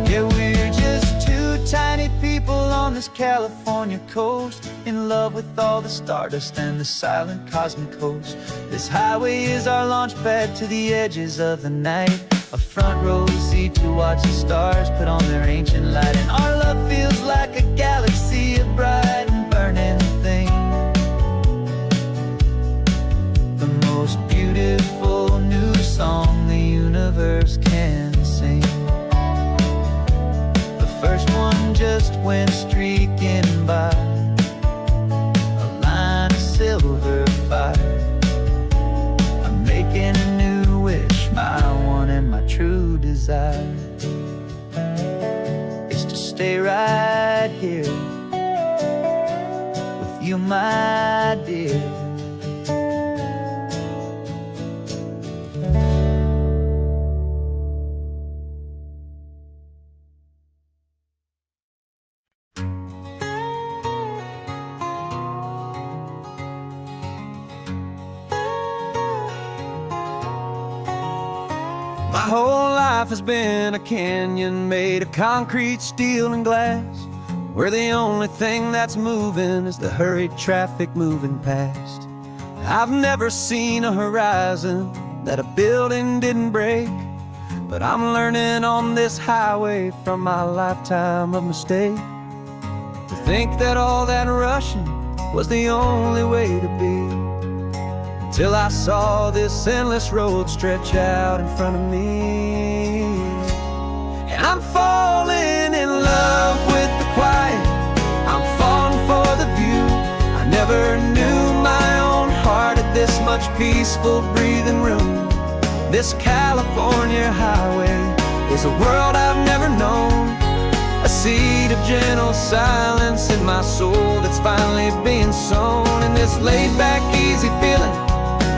Speaker 4: Yeah, we're just two tiny people on this California coast, in love with all the stardust and the silent cosmic host. This highway is our launch pad to the edges of the night, a front row seat to watch the stars put on their ancient light. And our love feels like a galaxy, a bright and burning thing, the most beautiful new song the universe can sing. The first one just went streaking by, a line of silver fire. I'm making a new wish, my one and my true desire is to stay right here with you, my dear. My whole life has been a canyon made of concrete, steel, and glass, where the only thing that's moving is the hurried traffic moving past. I've never seen a horizon that a building didn't break, but I'm learning on this highway from my lifetime of mistake to think that all that rushing was the only way to be, till I saw this endless road stretch out in front of me. And I'm falling in love with the quiet, I'm falling for the view. I never knew my own heart had this much peaceful breathing room.
Speaker 3: This California highway is a world I've never known, a seed of gentle silence in my soul that's finally being sown. And this laid-back, easy feeling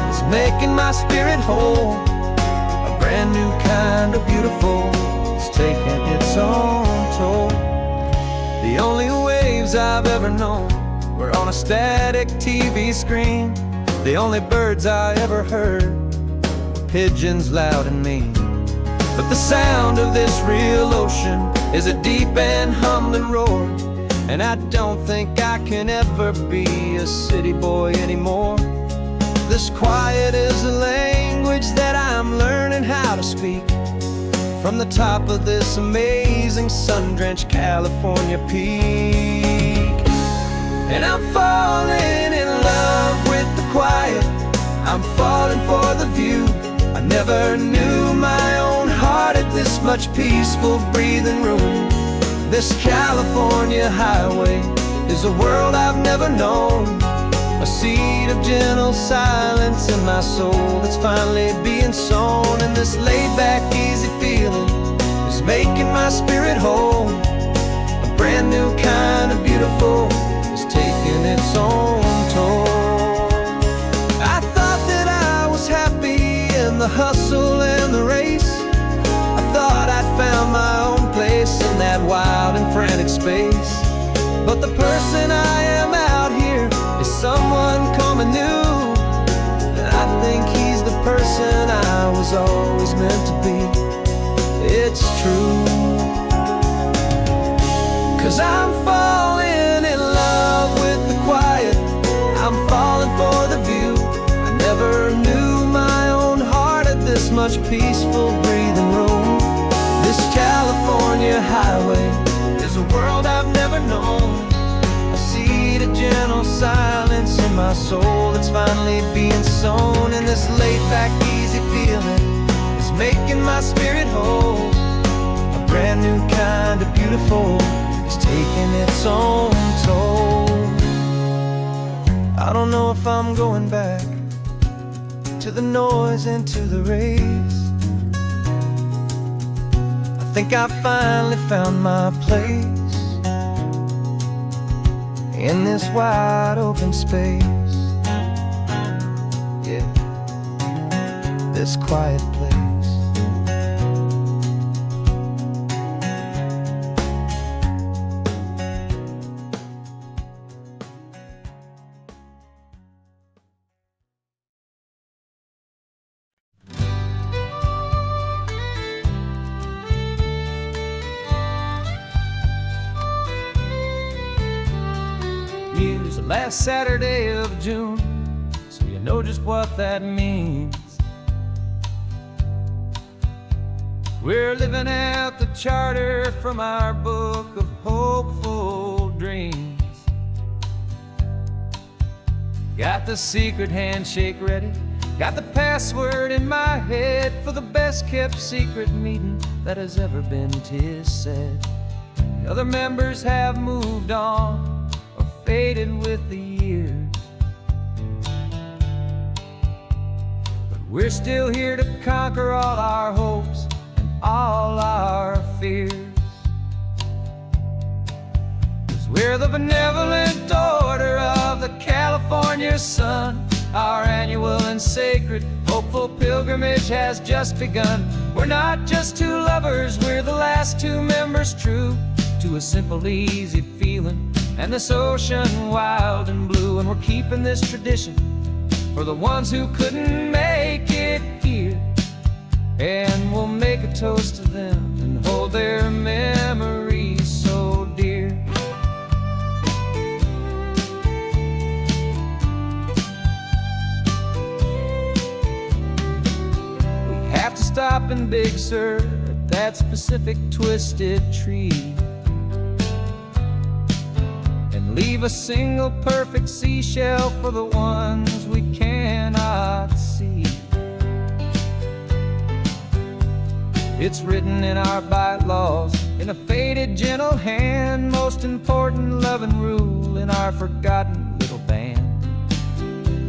Speaker 3: is making my spirit whole. A brand new kind of beautiful is taking its own toll. The only waves I've ever known were on a static TV screen. The only birds I ever heard were pigeons loud and mean. But the sound of this real ocean is a deep and humbling roar, and I don't think I can ever be a city boy anymore. This quiet is a language that I'm learning how to speak from the top of this amazing sun-drenched California peak. And I'm falling in love with the quiet, I'm falling for the view. I never knew my own heart had this much peaceful breathing room. This California highway is a world I've never known, a seed of gentle silence in my soul that's finally being sown. And this laid-back, easy feeling is making my spirit whole. A brand new kind of beautiful is taking its own toll. I thought that I was happy in the hustle and the race. I thought I'd found my own place in that wild and frantic space. But the person I am out here is someone coming new, and I think he's the person I was always meant to be. It's true, 'cause I'm falling in love with the quiet, I'm falling for the view. I never knew my own heart had this much peaceful breathing room. This California highway is a world I've never known, a seed of gentle silence in my soul that's finally being sown. And this laid-back, easy feeling is making my spirit whole. A brand new kind of beautiful is taking its own toll. I don't know if I'm going back to the noise and to the race. I think I finally found my place in this wide open space. Yeah, this quiet place. Here's the last Saturday of June, so you know just what that means. We're living out the charter from our book of hopeful dreams. Got the secret handshake ready, got the password in my head for the best kept secret meeting that has ever been, 'tis said. The other members have moved on, faded with the years, but we're still here to conquer all our hopes and all our fears. 'Cause we're the benevolent order of the California sun. Our annual and sacred hopeful pilgrimage has just begun. We're not just two lovers, we're the last two members true to a simple, easy feeling and this ocean wild and blue. And we're keeping this tradition for the ones who couldn't make it here, and we'll make a toast to them and hold their memories so dear. We have to stop in Big Sur at that specific twisted tree, leave a single perfect seashell for the ones we cannot see. It's written in our bylaws in a faded, gentle hand, most important loving rule in our forgotten little band,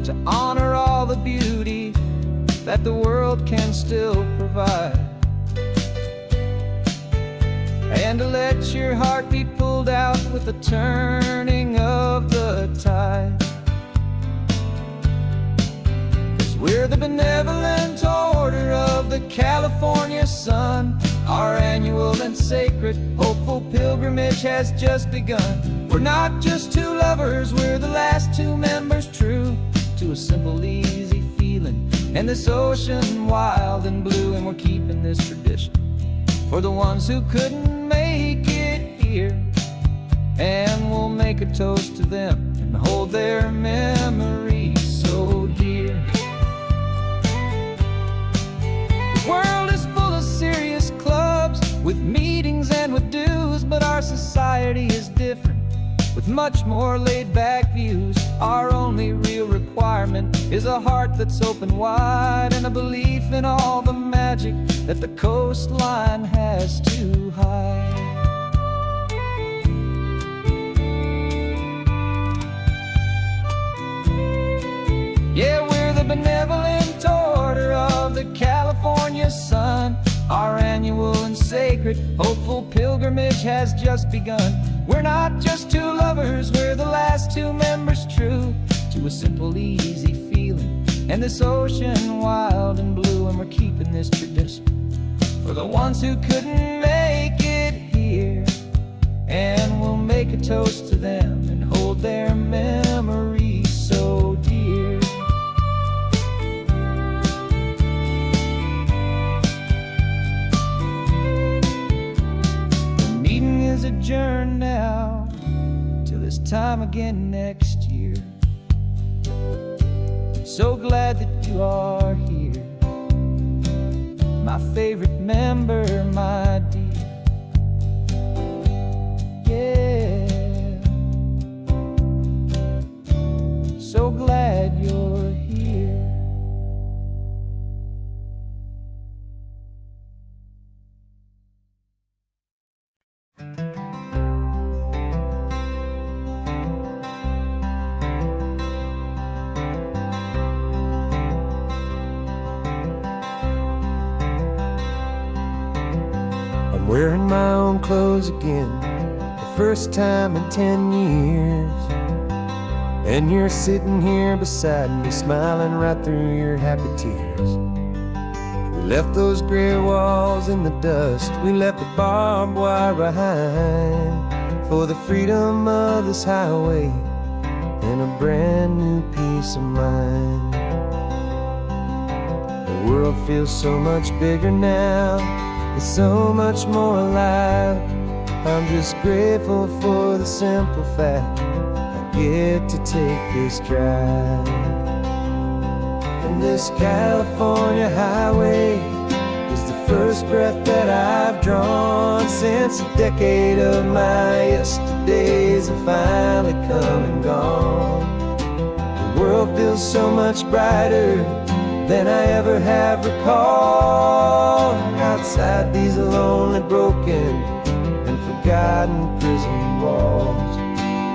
Speaker 3: to honor all the beauty
Speaker 2: that the world can still provide, and to let your heart be pulled out with the turning of the tide. 'Cause we're the benevolent order of the California sun. Our annual and sacred hopeful pilgrimage has just begun. We're not just two lovers, we're the last two members true to a simple, easy feeling, and this ocean wild and blue. And we're keeping this tradition for the ones who couldn't make it here, and we'll make a toast to them and hold their memories so dear. The world is full of serious clubs with meetings and with dues, but our society is different with much more laid-back views. Our only real requirement is a heart that's open wide, and a belief in all the magic that the coastline has to hide. Yeah, we're the benevolent order of the California sun. Our annual and sacred hopeful pilgrimage has just begun. We're not just two lovers, we're the last two members true to a simple, easy feeling, and this ocean wild and blue. And we're keeping this tradition for the ones who couldn't make it here, and we'll make a toast to them and hold their memories so dear. The meeting is adjourned now till this time again next year. So glad that you are here, my favorite member, my dear. Yeah, so glad you're here.
Speaker 5: Wearing my own clothes again, the first time in 10 years. And you're sitting here beside me, smiling right through your happy tears. We left those gray walls in the dust, we left the barbed wire behind, for the freedom of this highway and a brand new peace of mind. The world feels so much bigger now, it's so much more alive. I'm just grateful for the simple fact I get to take this drive. And this California highway is the first breath that I've drawn since a decade of my yesterdays have finally come and gone. The world feels so much brighter than I ever have recalled. Outside these lonely, broken, and forgotten prison walls,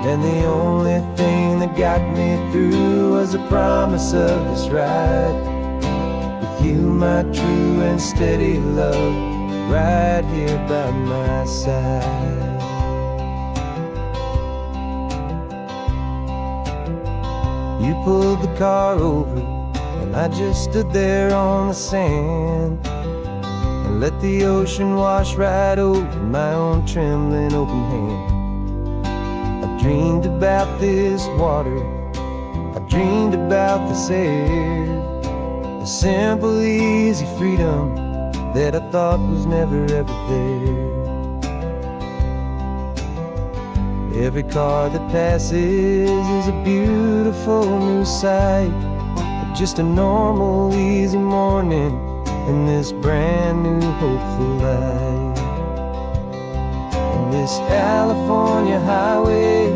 Speaker 5: and the only thing that got me through was the promise of this ride with you, my true and steady love, right here by my side. You pulled the car over, and I just stood there on the sand and let the ocean wash right over my own trembling open hand. I dreamed about this water, I dreamed about this air, the simple, easy freedom that I thought was never ever there. Every car that passes is a beautiful new sight, just a normal, easy morning in this brand new, hopeful life. And this California highway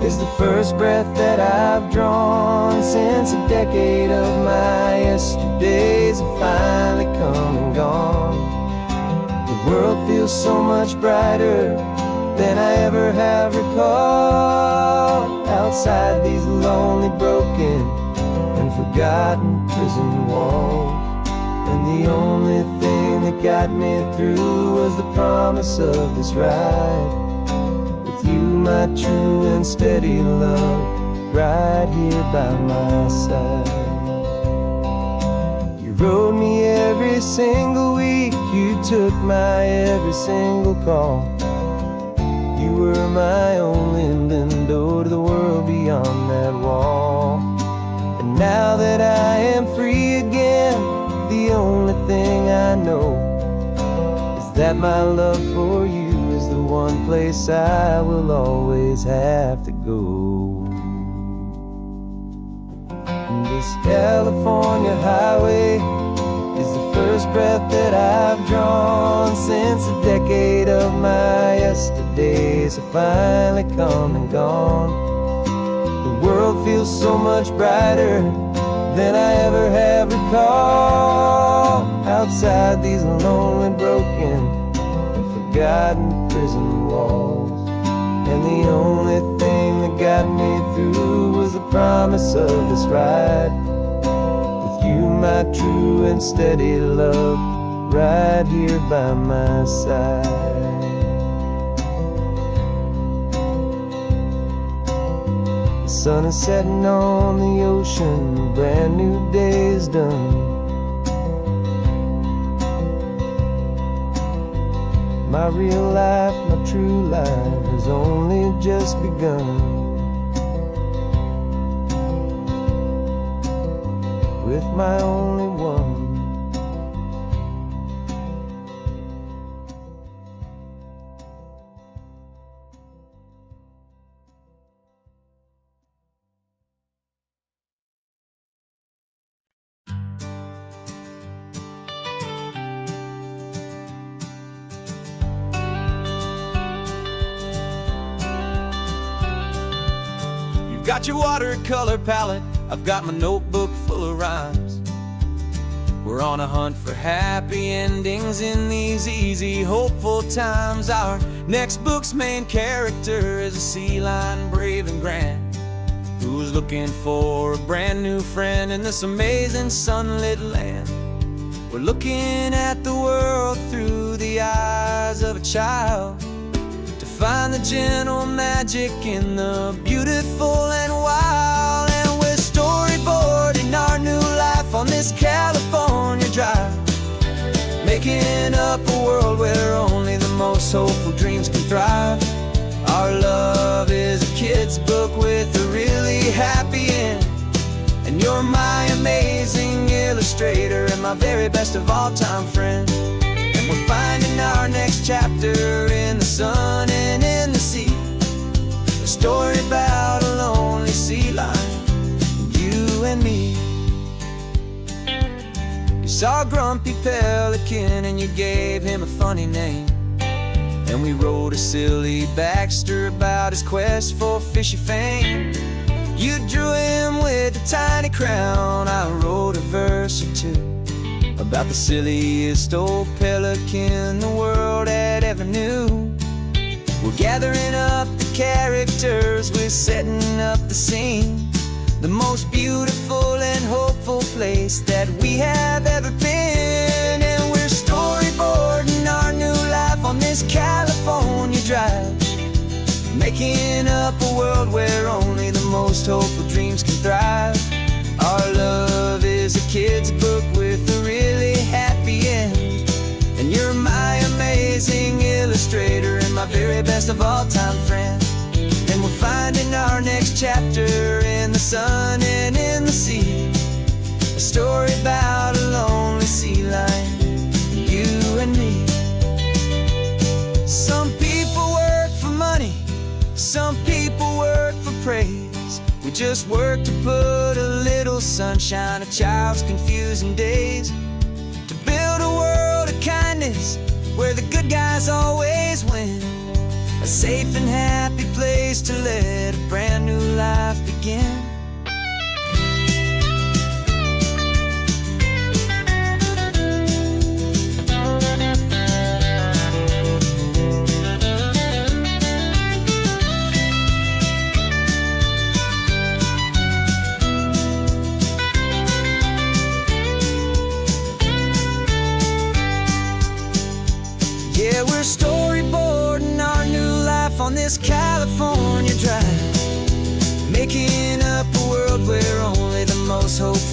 Speaker 5: is the first breath that I've drawn since a decade of my yesterdays have finally come and gone. The world feels so much brighter than I ever have recalled. Outside these lonely, broken, and forgotten prison walls. And the only thing that got me through was the promise of this ride. With you, my true and steady love, right here by my side. You rode me every single week, you took my every single call. You were my only window to the world beyond that wall. And now that I am free again, the only thing I know is that my love for you is the one place I will always have to go. And this California highway is the first breath that I've drawn since a decade of my yesterdays have finally come and gone. The world feels so much brighter than I ever have recalled. Outside these lonely, broken, and forgotten prison walls. And the only thing that got me through was the promise of this ride. With you, my true and steady love, right here by my side. The sun is setting on the ocean, a brand new day is done. My real life, my true life has only just begun. With my only one.
Speaker 4: You've got your watercolor palette, I've got my notebook full of rhymes. We're on a hunt for happy endings in these easy, hopeful times. Our next book's main character is a sea lion, brave and grand, who's looking for a brand new friend in this amazing sunlit land. We're looking at the world through the eyes of a child, to find the gentle magic in the beautiful and wild. And we're storyboarding our new life on this California drive, making up a world where only the most hopeful dreams can thrive. Our love is a kid's book with a really happy end, and you're my amazing illustrator and my very best of all time friend. And we're finding our next chapter in the sun and in the sea, a story about a lonely sea lion, you and me. You saw a grumpy pelican and you gave him a funny name, and we wrote a silly Baxter about his quest for fishy fame. You drew him with a tiny crown, I wrote a verse or two about the silliest old pelican the world had ever knew. We're gathering up the characters, we're setting up the scene, the most beautiful and hopeful place that we have ever been. And we're storyboarding our new life on this California drive, making up a world where only the most hopeful dreams can thrive. Our love is a kid's book with a really happy end, and you're my amazing illustrator and my very best of all time friend. And we're finding our next chapter in the sun and in the sea, a story about a lonely sea lion, you and me. Some people work for money, some people work for praise. We just work to put a little sunshine in a child's confusing days, to build a world of kindness where the good guys always win, a safe and happy place to let a brand new life begin.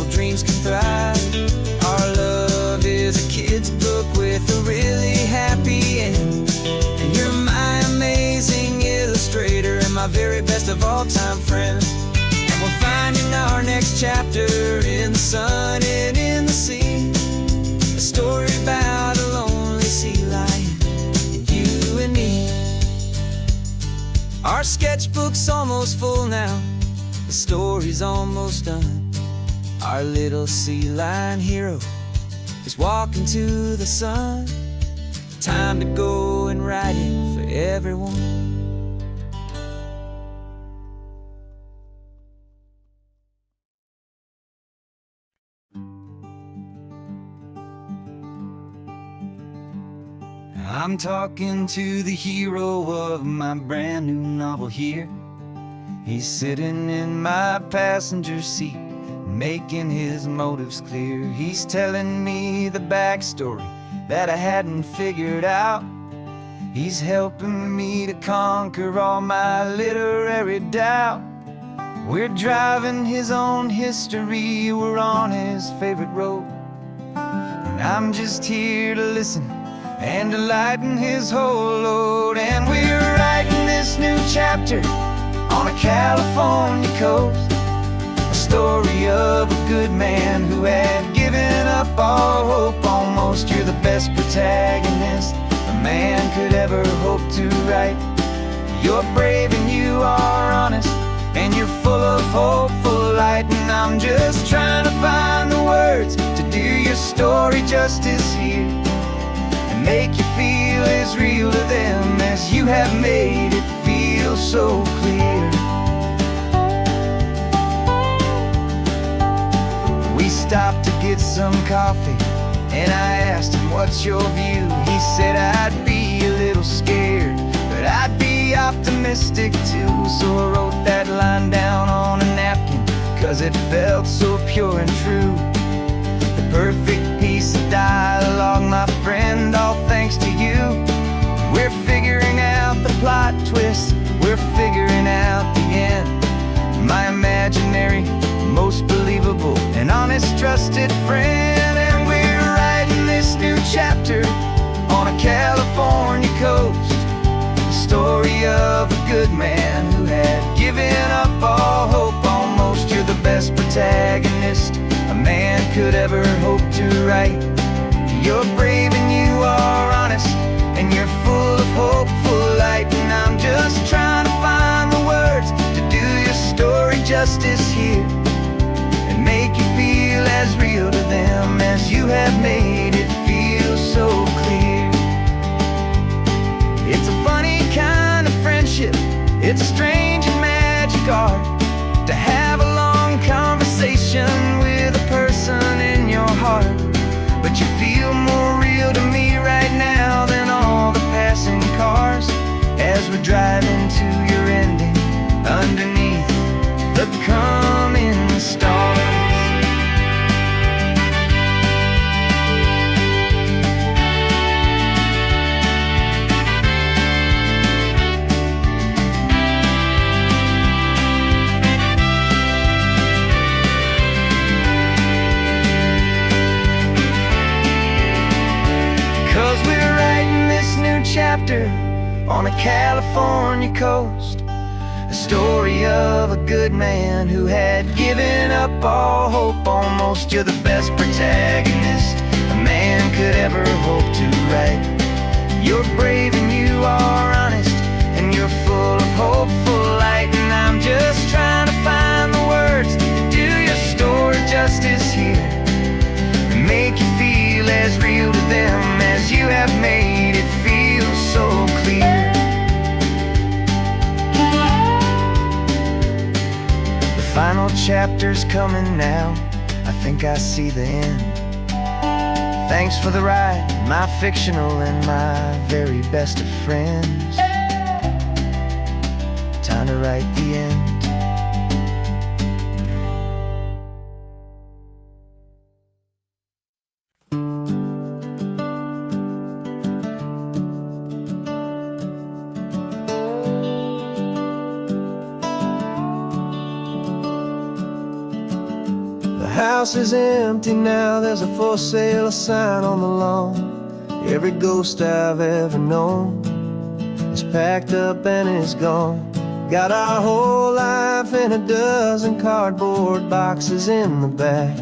Speaker 4: so dreams can thrive. Our love is a kid's book with a really happy end. And you're my amazing illustrator and my very best of all-time friend. And we're finding our next chapter in the sun and in the sea. A story about a lonely sea lion and you and me. Our sketchbook's almost full now, the story's almost done. Our little sea lion hero is walking to the sun. Time to go and write it for everyone.
Speaker 1: I'm talking to the hero of my brand new novel here. He's sitting in my passenger seat, making his motives clear. He's telling me the backstory that I hadn't figured out. He's helping me to conquer all my literary doubt. We're driving his own history, we're on his favorite road. And I'm just here to listen and to lighten his whole load. And we're writing this new chapter on a California coast, a story of a good man who had given up all hope almost. You're the best protagonist a man could ever hope to write. You're brave and you are honest, and you're full of hopeful light. And I'm just trying to find the words to do your story justice here, and make you feel as real to them as you have made it feel so clear. We stopped to get some coffee, and I asked him, what's your view? He said, I'd be a little scared, but I'd be optimistic too. So I wrote that line down on a napkin, 'cause it felt so pure and true. The perfect piece of dialogue, my friend, all thanks to you. We're figuring out the plot twist, we're figuring out the end. My imaginary, most believable and honest trusted friend. And we're writing this new chapter on a California coast, the story of a good man who had given up all hope almost. You're the best protagonist a man could ever hope to write. You're brave and you are honest, and you're full of hopeful light. And I'm just trying to find the words to do your story justice here, and make you feel as real to them as you have made it feel so clear. It's a funny kind of friendship, it's a strange and magic art to have a long conversation with a person in your heart. But you feel more real to me right now than all the passing cars, as we're driving to your ending underneath the coming stars. 'Cause we're writing this new chapter on a California coast, a story of a good man who had given up all hope almost. You're the best protagonist a man could ever hope to write. You're brave and you are honest, and you're full of hopeful light. And I'm just trying to find the words to do your story justice here, and make you feel as real to them as you have made it feel so clear. The final chapter's coming now, I think I see the end. Thanks for the ride, my fictional and my very best of friends. Time to write the end.
Speaker 5: house is empty now, there's a for sale sign on the lawn. Every ghost I've ever known is packed up and is gone. Got our whole life in a dozen cardboard boxes in the back.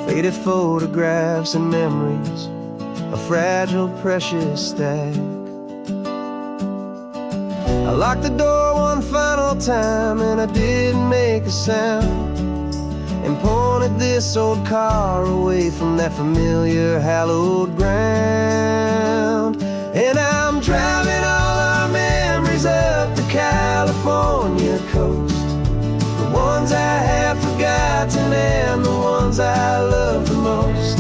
Speaker 5: Faded photographs and memories, a fragile, precious stack. I locked the door one final time and I didn't make a sound, and pointed this old car away from that familiar hallowed ground. And I'm driving all our memories up the California coast, the ones I have forgotten and the ones I love the most.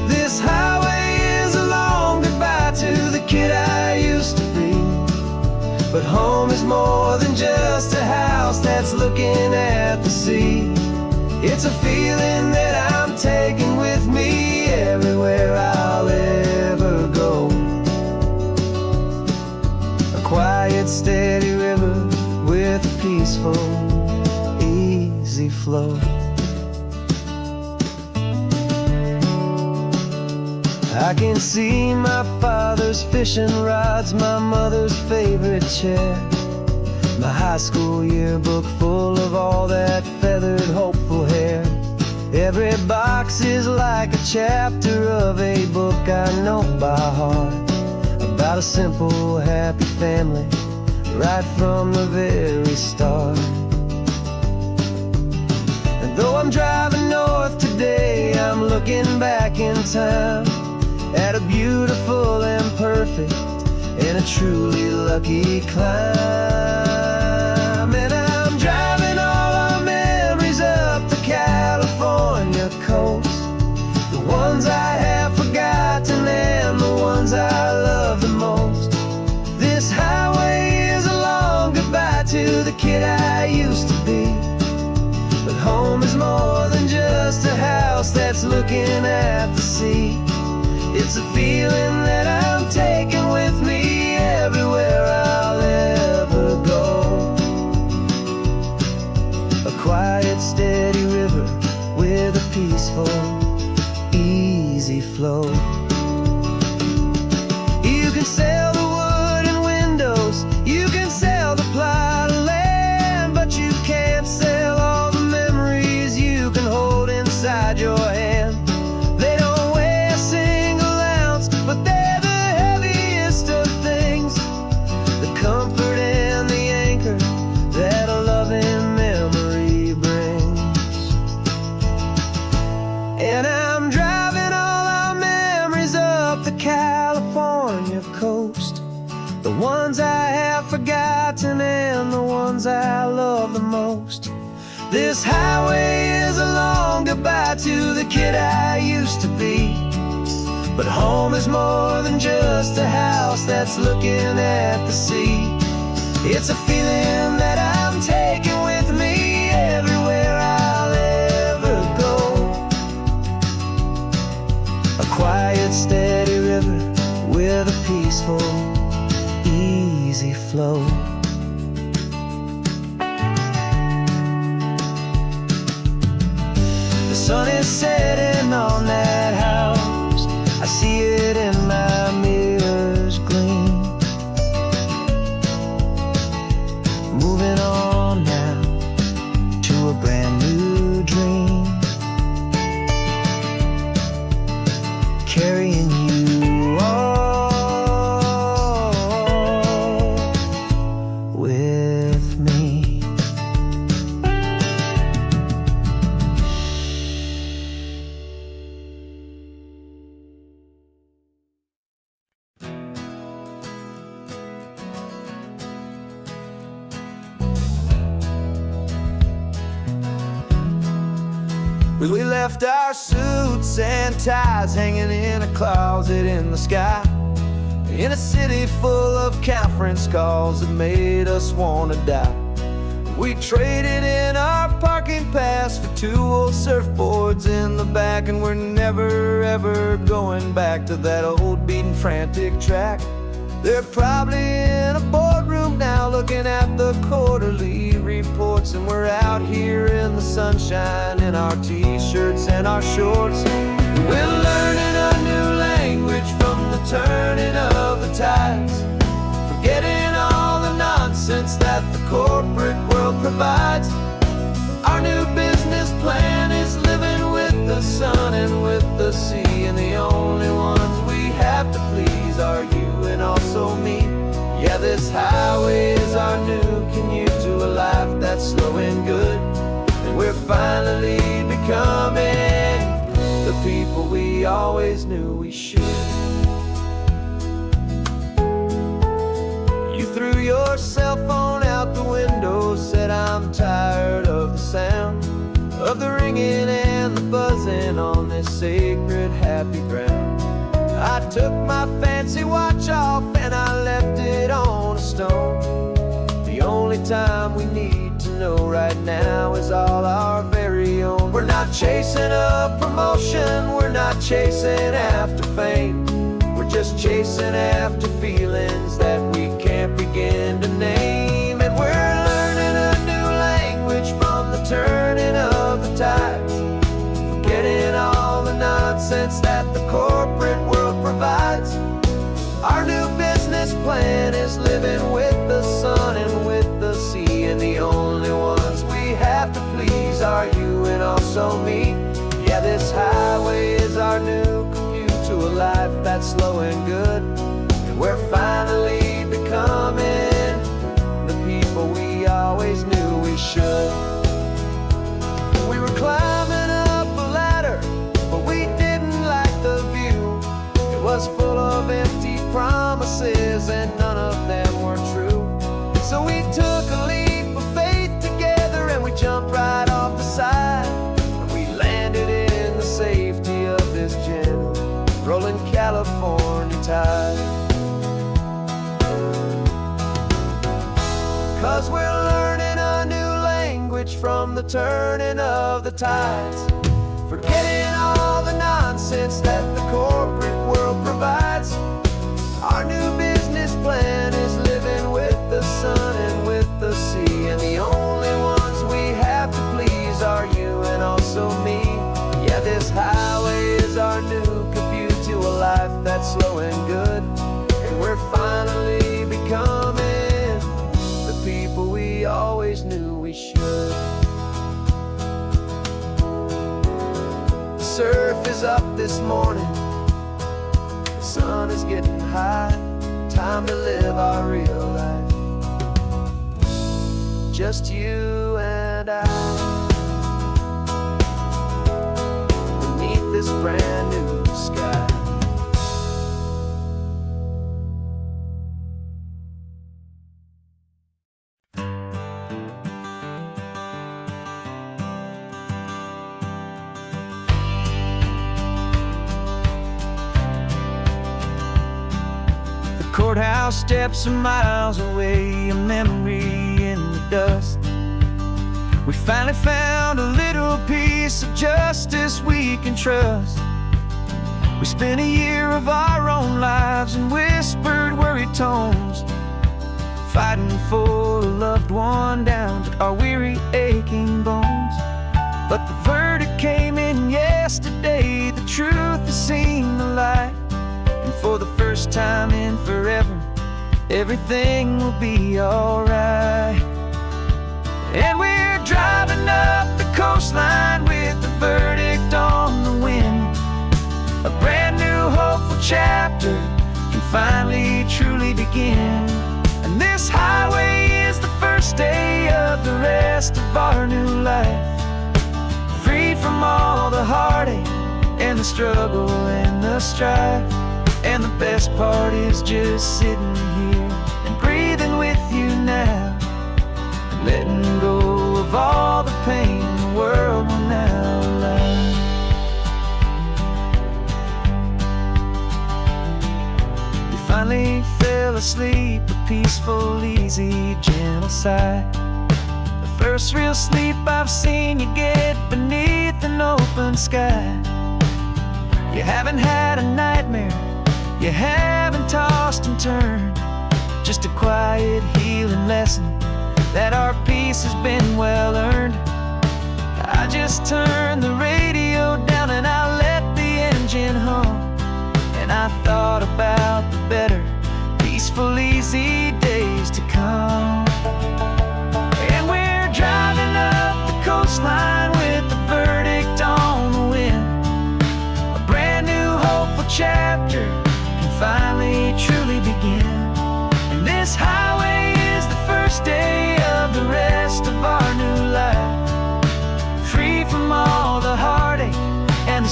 Speaker 5: This highway is a long goodbye to the kid I used to be, but home is more than just a house that's looking at the sea. It's a feeling that I'm taking with me everywhere I'll ever go. A quiet, steady river with a peaceful, easy flow. I can see my father's fishing rods, my mother's favorite chair, my high school yearbook full of all that feathered, hopeful hair. Every box is like a chapter of a book I know by heart, about a simple, happy family right from the very start. And though I'm driving north today, I'm looking back in time at a beautiful and perfect and a truly lucky climb. And I'm driving all our memories up the California coast, the ones I have forgotten and the ones I love the most. This highway is a long goodbye to the kid I used to be, but home is more than just a house that's looking at the sea. It's a feeling that I'm taking with me everywhere I'll ever go. A quiet, steady river with a peaceful, easy flow. You can sail the wooden windows, you can sail the plot of land, but you can't sail all the memories you can hold inside your hand. They don't weigh a single ounce, but they're the heaviest of things, the comfort and the anchor that a loving memory brings. And I'm driving all our memories up the California coast, the ones I have forgotten and the ones I love the most. This highway is a long goodbye to the kid I used to be, but home is more than just a house that's looking at the sea. It's a feeling that I'm taking with me everywhere I'll ever go. A quiet, steady river with a peaceful, easy flow. The sun is setting on that house, I see it in my mirror's gleam. Moving on now to a brand new dream, carrying you all with me.
Speaker 4: We left our suits and ties hanging in a closet in the sky, in a city full of conference calls that made us want to die. We traded in our parking pass for 2 old surfboards in the back, and we're never ever going back to that old beaten frantic track. They're probably in a boardroom now looking at the quarterly reports, and we're out here in the sunshine in our t-shirts
Speaker 5: t-shirts and our shorts. We're learning a new language from the turning of the tides, forgetting all the nonsense that the corporate world provides. Our new business plan is living with the sun and with the sea, and the only ones we have to please are you and also me. Yeah, this highway is our new commute to a life that's slow and good, and we're finally becoming the people we always knew we should. You threw your cell phone out the window, said I'm tired of the sound of the ringing and the buzzing on this sacred happy ground. I took my fancy watch off and I left it on a stone. The only time we need to know right now is all our very own. We're not chasing a promotion, we're not chasing after fame. We're just chasing after feelings that we can't begin to name. And we're learning a new language from the turning of the tides, forgetting all the nonsense that the corporate world provides. Our new business plan is living with the sun and with the sea, and the only ones we have to please are you and also me. Yeah, this highway is our new commute to a life that's slow and good, and we're finally becoming the people we always knew we should. We were climbing up a ladder, but we didn't like the view. It was full of empty promises and none of them were true. So we took a leap of faith together and we jumped right off the side, and we landed in the safety of this gentle rolling California tide. 'Cause we're learning a new language from the turning of the tides, forgetting all the nonsense that the corporate world provides. Our new business plan is living with the sun and with the sea, and the only ones we have to please are you and also me. Yeah, this highway is our new commute to a life that's slow and good, and we're finally becoming the people we always knew we should. The surf is up this morning, the sun is getting high, time to live our real life, just you and I, beneath this brand new sky.
Speaker 4: Courthouse steps are miles away, a memory in the dust. We finally found a little piece of justice we can trust. We spent a year of our own lives in whispered, worried tones, fighting for a loved one down to our weary, aching bones. But the verdict came in yesterday, the truth has seen the light, and for the first time in forever, everything will be alright. And we're driving up the coastline with the verdict on the wind. A brand new hopeful chapter can finally truly begin. And this highway is the first day of the rest of our new life, freed from all the heartache and the struggle and the strife. And the best part is just sitting here and breathing with you now, and letting go of all the pain the world will now allow. We finally fell asleep, a peaceful, easy, gentle sigh. The first real sleep I've seen you get beneath an open sky. You haven't had a nightmare, you haven't tossed and turned, just a quiet healing lesson that our peace has been well earned. I just turned the radio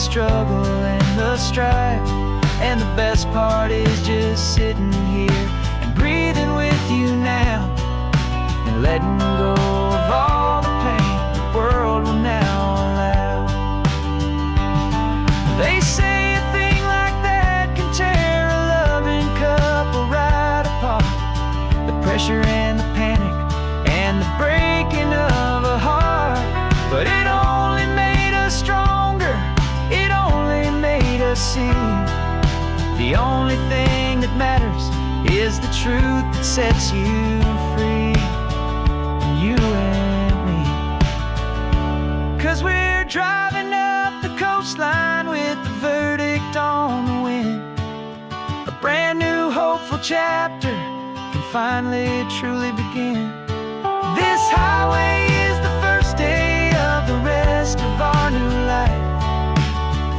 Speaker 1: struggle and the strife. And the best part is just sitting here and breathing with you now, and letting go of all the pain the world will now allow. They say a thing like that can tear a loving couple right apart. The pressure and the panic and the breaking of a heart. But it only made us stronger, it only made us see the only thing that matters is the truth that sets you free, you and me. 'Cause we're driving up the coastline with the verdict on the wind. A brand new hopeful chapter can finally truly begin. This highway is the first day of the rest of our new life,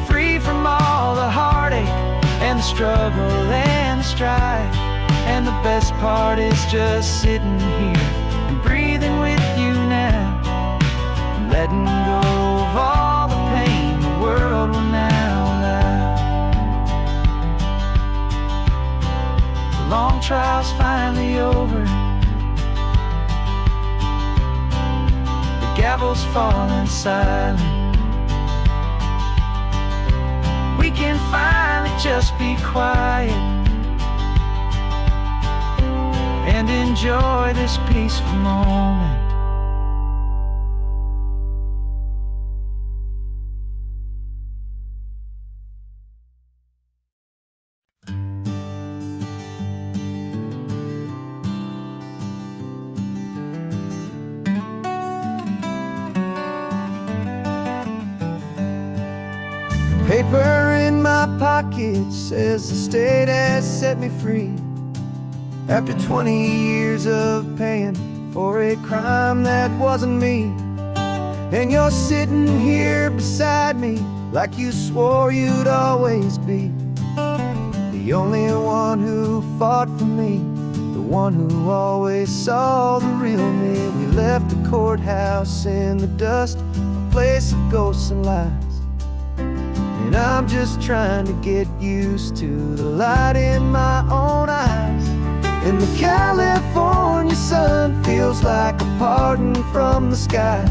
Speaker 1: free from all the heartache and the struggle and the strife. And the best part is just sitting here and breathing with you now, and letting go of all the pain the world will now allow. The long trial's finally over, the gavel's falling silent. We can finally just be quiet and enjoy this peaceful moment.
Speaker 5: Paper in my pocket says the state has set me free, after 20 years of paying for a crime that wasn't me. And you're sitting here beside me like you swore you'd always be, the only one who fought for me, the one who always saw the real me. We left the courthouse in the dust, a place of ghosts and lies. And I'm just trying to get used to the light in my own eyes. And the California sun feels like a pardon from the sky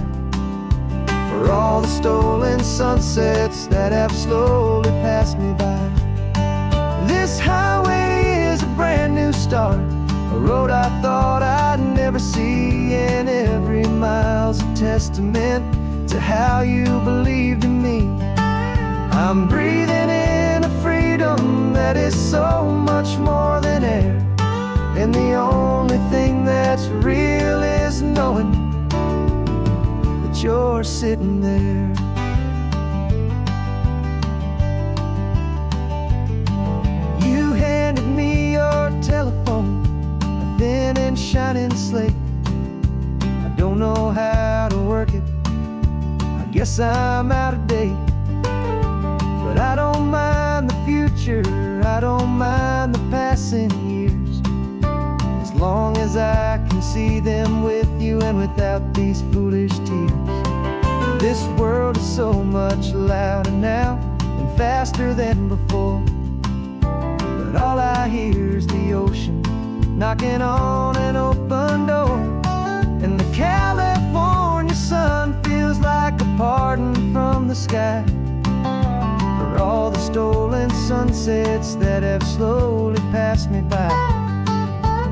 Speaker 5: for all the stolen sunsets that have slowly passed me by. This highway is a brand new start, a road I thought I'd never see, and every mile's a testament to how you believed in me. I'm breathing in a freedom that is so much more than air, and the only thing that's real is knowing that you're sitting there. You handed me your telephone, a thin and shining slate. I don't know how to work it, I guess I'm out of date. But I don't mind the future, I don't mind the passing years, as long as I can see them with you and without these foolish tears. This world is so much louder now and faster than before, but all I hear is the ocean knocking on an open door. And the California sun feels like a pardon from the sky for all the stolen sunsets that have slowly passed me by.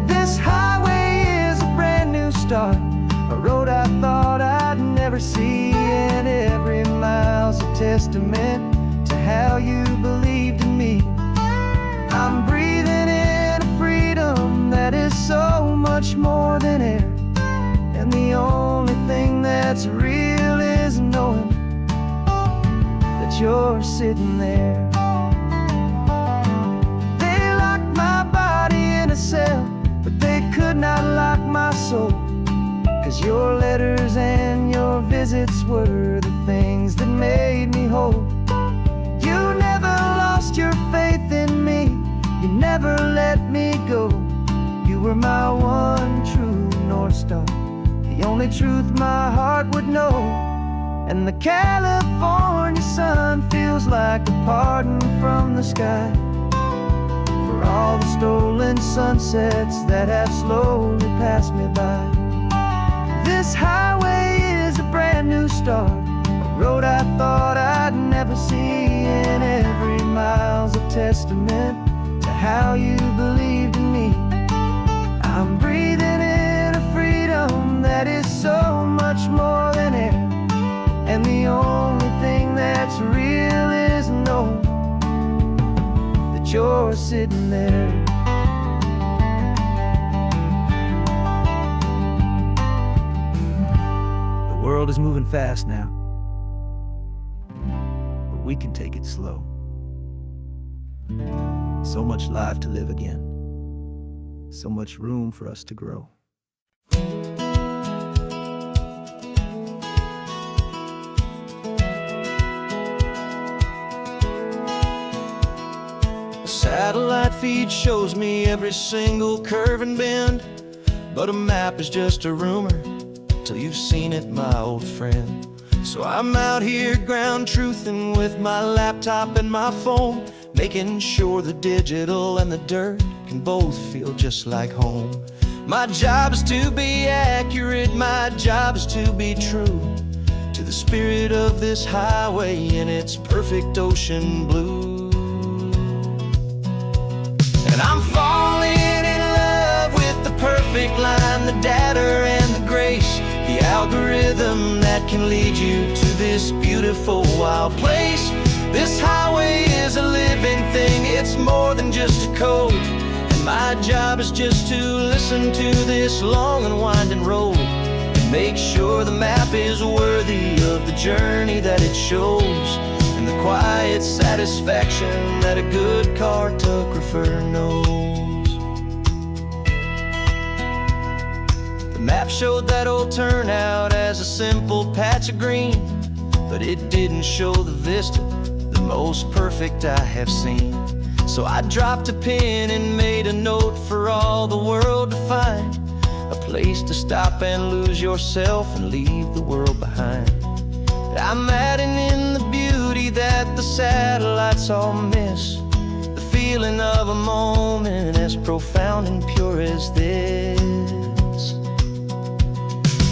Speaker 5: This highway is a brand new start, a road I thought I'd never see, and every mile's a testament to how you believed in me. I'm breathing in a freedom that is so much more than air, and the only thing that's real is knowing that you're sitting there. They locked my body in a cell, but they could not lock my soul, 'cause your letters and your visits were the things that made me whole. You never lost your faith in me, you never let me go. You were my one true North Star, the only truth my heart would know. And the California sun feels like a pardon from the sky for all the stolen sunsets that have slowly passed me by. This highway is a brand new start, a road I thought I'd never see, and every mile's a testament to how you believed in me. I'm breathing in a freedom that is so much more than air, and the only thing that's real is knowing that you're sitting there. The world is moving fast now, but we can take it slow. So much life to live again, so much room for us to grow.
Speaker 3: A satellite feed shows me every single curve and bend, but a map is just a rumor till you've seen it, my old friend. So I'm out here ground truthing with my laptop and my phone, making sure the digital and the dirt can both feel just like home. My job is to be accurate, my job is to be true to the spirit of this highway in its perfect ocean blue. And I'm falling in love with the perfect line, the data and the grace, the algorithm that can lead you to this beautiful wild place. This highway is a living thing, it's more than just a code, and my job is just to listen to this long and winding road and make sure the map is worthy of the journey that it shows, and the quiet satisfaction that a good cartographer knows. The map showed that old turnout as a simple patch of green, but it didn't show the vista, the most perfect I have seen. So I dropped a pin and made a note for all the world to find, a place to stop and lose yourself and leave the world behind. I'm adding in the beauty that the satellites all miss, the feeling of a moment as profound and pure as this.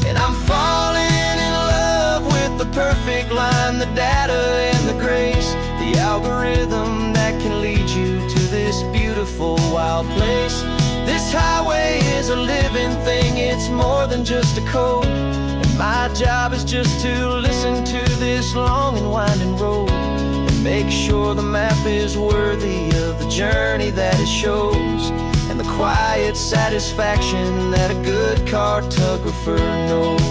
Speaker 3: And I'm falling in love with the perfect line, the data and the grace, the algorithm that can lead you to this beautiful wild place. This highway is a living thing, it's more than just a code, and my job is just to listen to this long and winding road and make sure the map is worthy of the journey that it shows, and the quiet satisfaction that a good cartographer knows.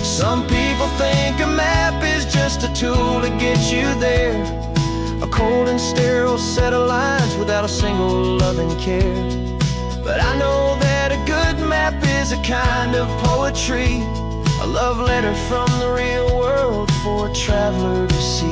Speaker 3: Some people think a map is just a tool to get you there, a cold and sterile set of lines without a single loving care. But I know that a good map is a kind of poetry, a love letter from the real world for a traveler to see.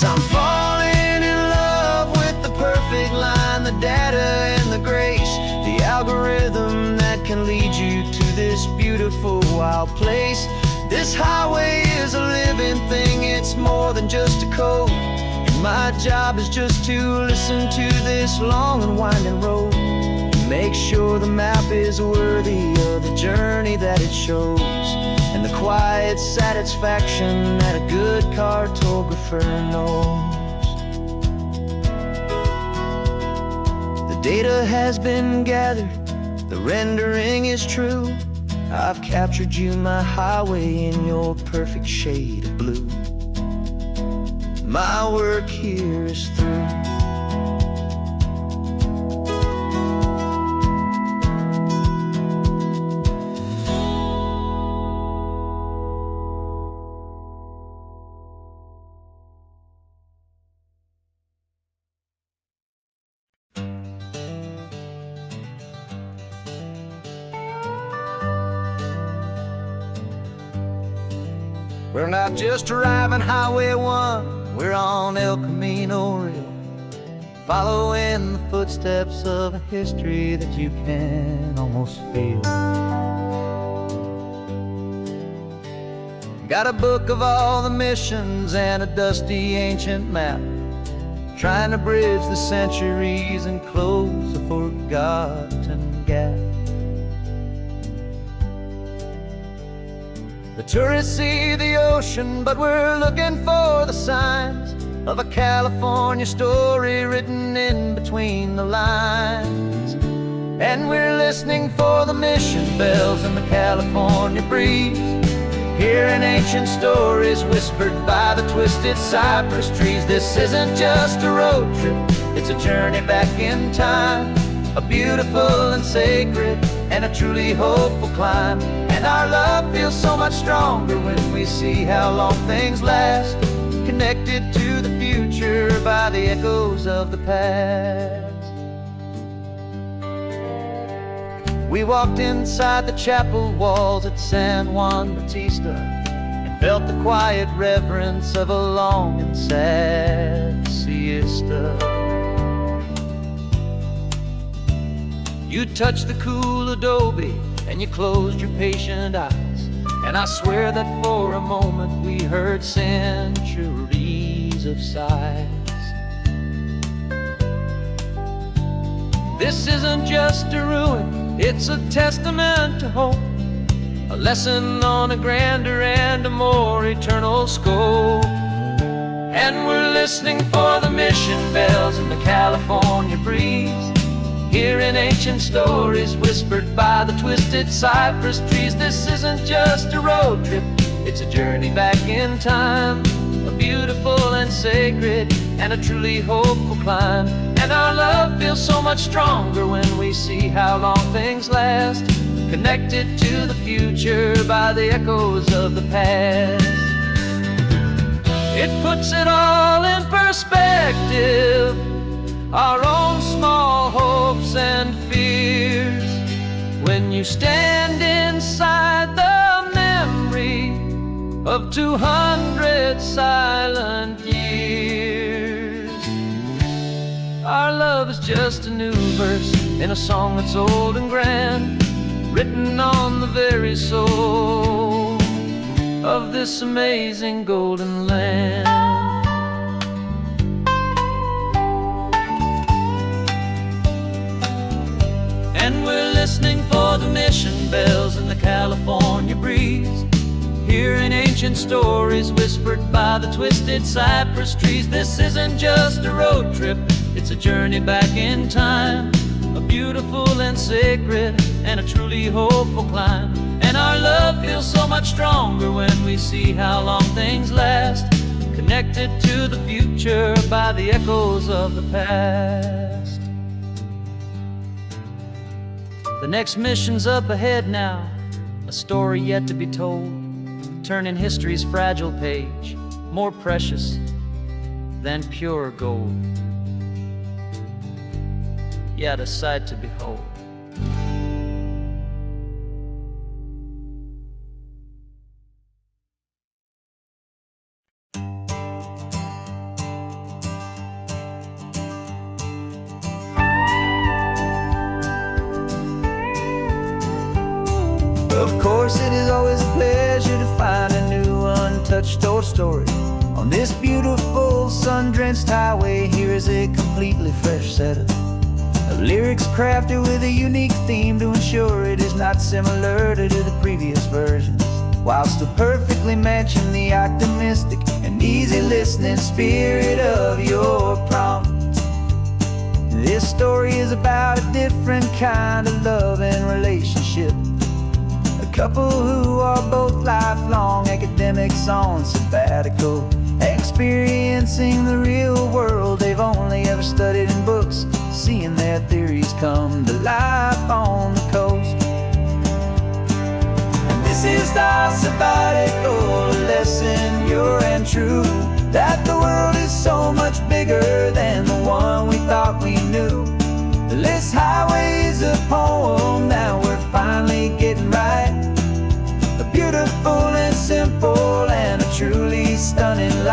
Speaker 3: I'm falling in love with the perfect line, the data and the grace, the algorithm that can lead you to this beautiful wild place. This highway is a living thing, it's more than just a code, and my job is just to listen to this long and winding road and make sure the map is worthy of the journey that it shows, and the quiet satisfaction that a good cartographer knows. The data has been gathered, the rendering is true. I've captured you, my highway, in your perfect shade of blue. My work here is through. We're not just driving Highway 1, we're on El Camino Real, following the footsteps of a history that you can almost feel. Got a book of all the missions and a dusty ancient map, trying to bridge the centuries and close a forgotten gap. The tourists see the ocean, but we're looking for the signs of a California story written in between the lines. And we're listening for the mission bells in the California breeze, hearing ancient stories whispered by the twisted cypress trees. This isn't just a road trip, it's a journey back in time, a beautiful and sacred and a truly hopeful climb. And our love feels so much stronger when we see how long things last, connected to the future by the echoes of the past. We walked inside the chapel walls at San Juan Bautista and felt the quiet reverence of a long and sad siesta. You touched the cool adobe and you closed your patient eyes, and I swear that for a moment we heard centuries of sighs. This isn't just a ruin, it's a testament to hope, a lesson on a grander and a more eternal scope. And we're listening for the mission bells in the California breeze, hearing ancient stories whispered by the twisted cypress trees. This isn't just a road trip, it's a journey back in time, a beautiful and sacred and a truly hopeful climb. And our love feels so much stronger when we see how long things last, connected to the future by the echoes of the past. It puts it all in perspective, our own small hopes and fears, when you stand inside the memory of 200 silent years. Our love is just a new verse in a song that's old and grand, written on the very soul of this amazing golden land. And we're listening for the mission bells in the California breeze, hearing ancient stories whispered by the twisted cypress trees. This isn't just a road trip, it's a journey back in time, a beautiful and sacred and a truly hopeful climb. And our love feels so much stronger when we see how long things last, connected to the future by the echoes of the past. The next mission's up ahead now, a story yet to be told, turning history's fragile page more precious than pure gold. Yet a sight to behold.
Speaker 2: Of course, it is always a pleasure to find a new untouched old story. On this beautiful sun-drenched highway, here is a completely fresh set of lyrics crafted with a unique theme to ensure it is not similar to the previous versions, while still perfectly matching the optimistic and easy listening spirit of your prompt. This story is about a different kind of love and relationship, a couple who are both lifelong academics on sabbatical, experiencing the real world they've only ever studied in books, seeing their theories come to life on the coast. And this is our sabbatical lesson, pure and true, that the world is so much bigger than the one we thought we knew. This highway is a poem, now we're finally getting right, a beautiful and simple and a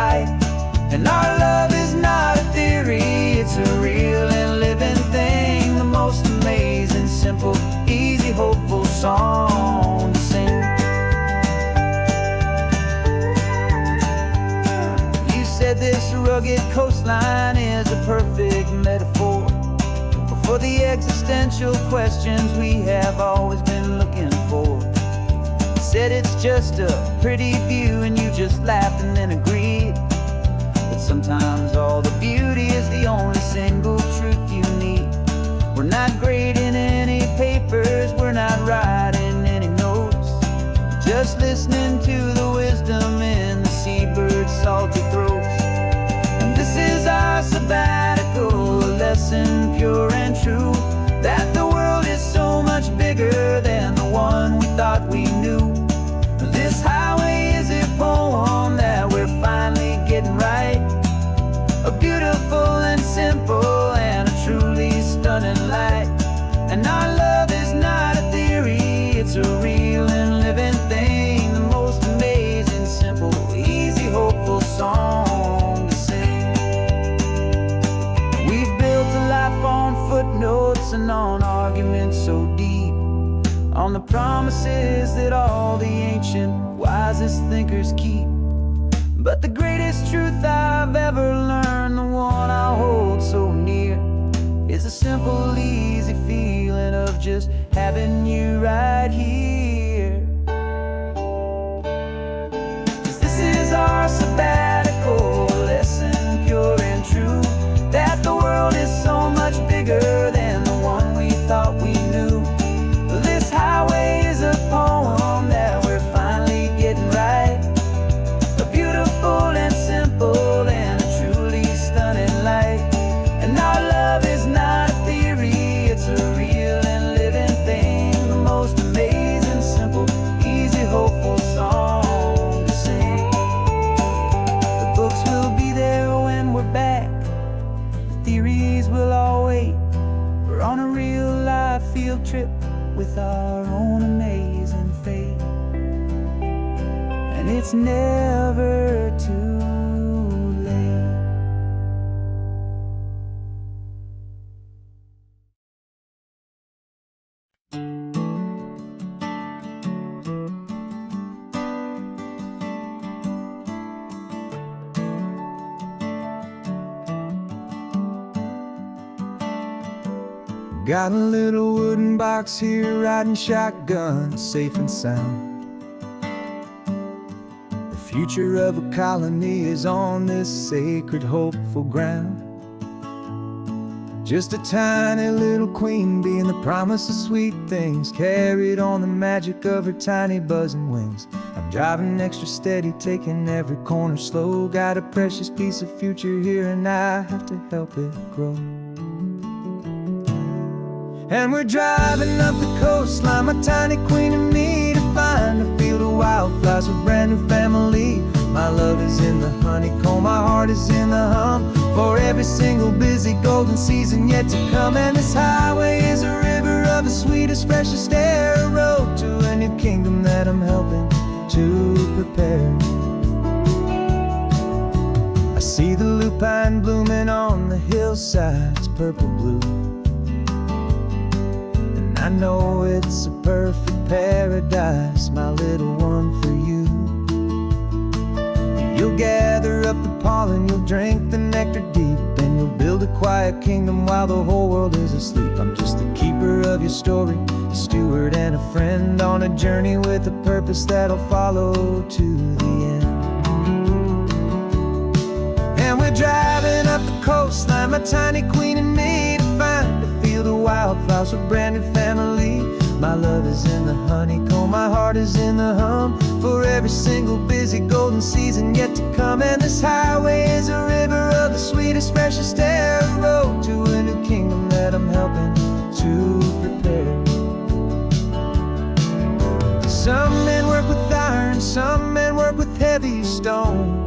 Speaker 1: light. And our love is not a theory, it's a real and living thing. The most amazing, simple, easy, hopeful song to sing. You said this rugged coastline is a perfect metaphor for the existential questions we have always been looking for. You said it's just a pretty view and you just laughed and then agreed. But sometimes all the beauty is the only single truth you need. We're not grading any papers, we're not writing any notes, just listening to the wisdom in the seabird's salty throats. And this is our sabbatical, a lesson pure and true, that the world is so much bigger than the one we thought we knew. This highway is a poem that we're finally getting right, a beautiful and simple and a truly stunning light. And our love is not a theory, it's a real and living thing. The most amazing, simple, easy, hopeful song to sing. We've built a life on footnotes and on arguments so deep, on the promises that all the ancient, wisest thinkers keep. But the greatest truth I've ever learned, the one I hold so near, is a simple, easy feeling of just having you right here. 'Cause this is our sabbatical, lesson pure and true, that the world is so much bigger than the one we thought we knew. This highway is a poem that we're finally getting right, a beautiful and simple and a truly stunning light. And our love is not a theory, it's a real and living thing. The most amazing, simple, easy, hopeful song to sing. The books will be there when we're back, the theories will all wait. We're on a real life field trip with our own amazing fate. And it's never too late.
Speaker 5: Got a little wooden box here, riding shotgun, safe and sound. The future of a colony is on this sacred, hopeful ground. Just a tiny little queen bee and the promise of sweet things, carried on the magic of her tiny buzzing wings. I'm driving extra steady, taking every corner slow. Got a precious piece of future here and I have to help it grow. And we're driving up the coastline, my tiny queen and me, to find a field of wildflowers, a brand new family. My love is in the honeycomb, my heart is in the hum, for every single busy golden season yet to come. And this highway is a river of the sweetest, freshest air, a road to a new kingdom that I'm helping to prepare. I see the lupine blooming on the hillsides, purple blue, I know it's a perfect paradise, my little one, for you. You'll gather up the pollen, you'll drink the nectar deep, and you'll build a quiet kingdom while the whole world is asleep. I'm just the keeper of your story, a steward and a friend, on a journey with a purpose that'll follow to the end. And we're driving up the coastline, my tiny queen and me, to find a field of wildflowers, a brand new family. My love is in the honeycomb, my heart is in the hum, for every single busy golden season yet to come. And this highway is a river of the sweetest, freshest air, a road to a new kingdom that I'm helping to prepare. Some men work with iron, some men work with heavy stone.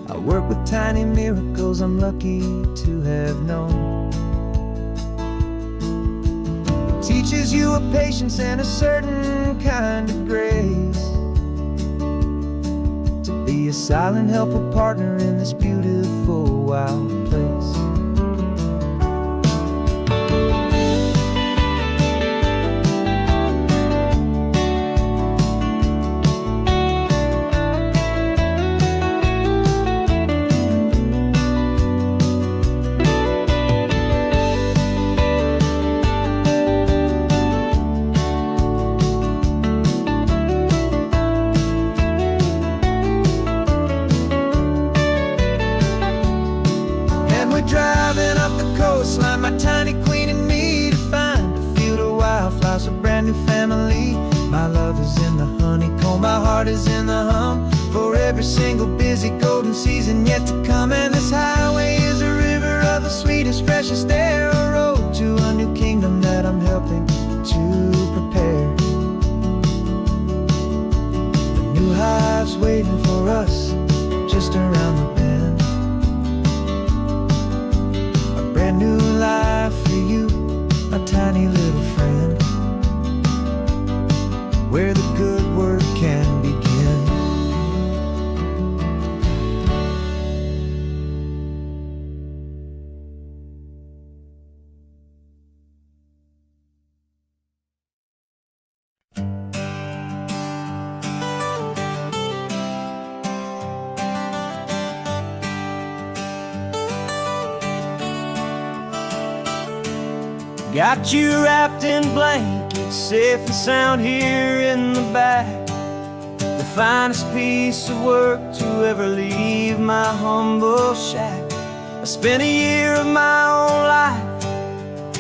Speaker 5: I work with tiny miracles I'm lucky to have known. It teaches you a patience and a certain kind of grace. be a silent, helpful partner in this beautiful, wild place.
Speaker 4: Driving up the coastline, my tiny queen and me, to find a field of wildflowers, a brand new family. My love is in the honeycomb, my heart is in the hum, for every single busy golden season yet to come. And this highway is a river of the sweetest, freshest air, a road to a new kingdom that I'm helping to prepare. The new hive's waiting for us just around the bend. Brand new life for you, my tiny little friend, where the good work can begin.
Speaker 1: Got you wrapped in blankets, safe and sound here in the back. The finest piece of work to ever leave my humble shack. I spent a year of my own life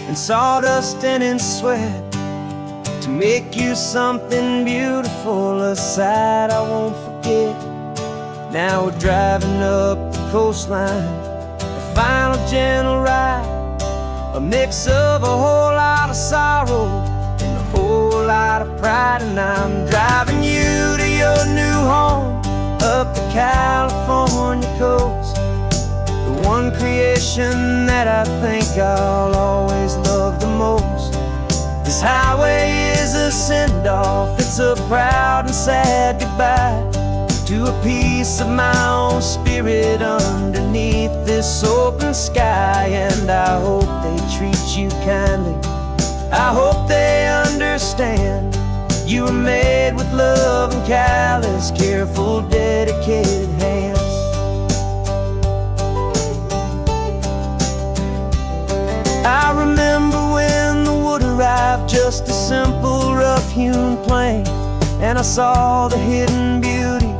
Speaker 1: in sawdust and in sweat to make you something beautiful, a sight I won't forget. Now we're driving up the coastline, a final gentle ride, a mix of a whole lot of sorrow and a whole lot of pride. And I'm driving you to your new home up the California coast, the one creation that I think I'll always love the most. This highway is a send-off, it's a proud and sad goodbye to a piece of my own spirit underneath this open sky. And I hope they treat you kindly, I hope they understand you were made with love and callous, careful, dedicated hands. I remember when the wood arrived, just a simple rough-hewn plank, and I saw the hidden beauty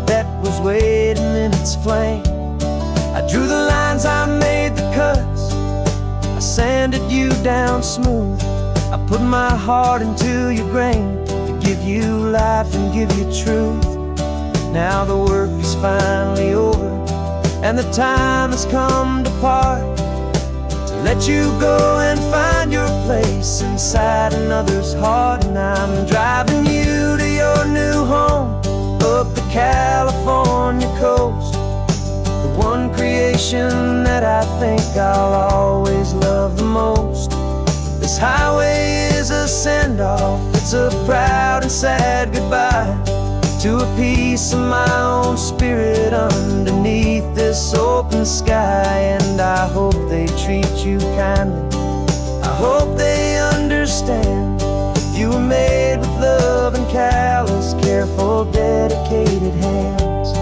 Speaker 1: that was waiting in its flame. I drew the lines, I made the cuts, I sanded you down smooth. I put my heart into your grain to give you life and give you truth. Now the work is finally over and the time has come to part, to let you go and find your place inside another's heart. And I'm driving you to your new home up the California coast, the one creation that I think I'll always love the most. This highway is a send-off, it's a proud and sad goodbye to a piece of my own spirit underneath this open sky. And I hope they treat you kindly, I hope they understand you were made with love and callous, careful, dedicated hands.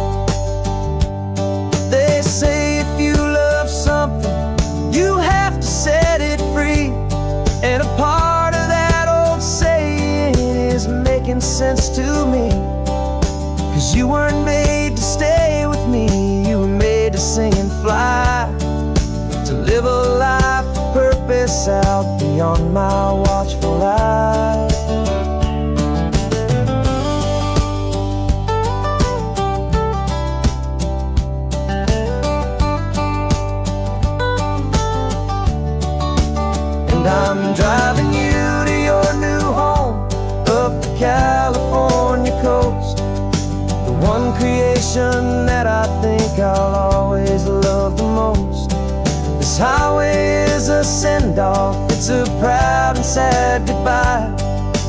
Speaker 1: They say if you love something, you have to set it free. And a part of that old saying is making sense to me, 'cause you weren't made to stay with me, you were made to sing and fly, to live a life of purpose out beyond my watchful eye. And I'm driving you to your new home up the California coast, the one creation that I think I'll always love the most. This highway is a send-off, it's a proud and sad goodbye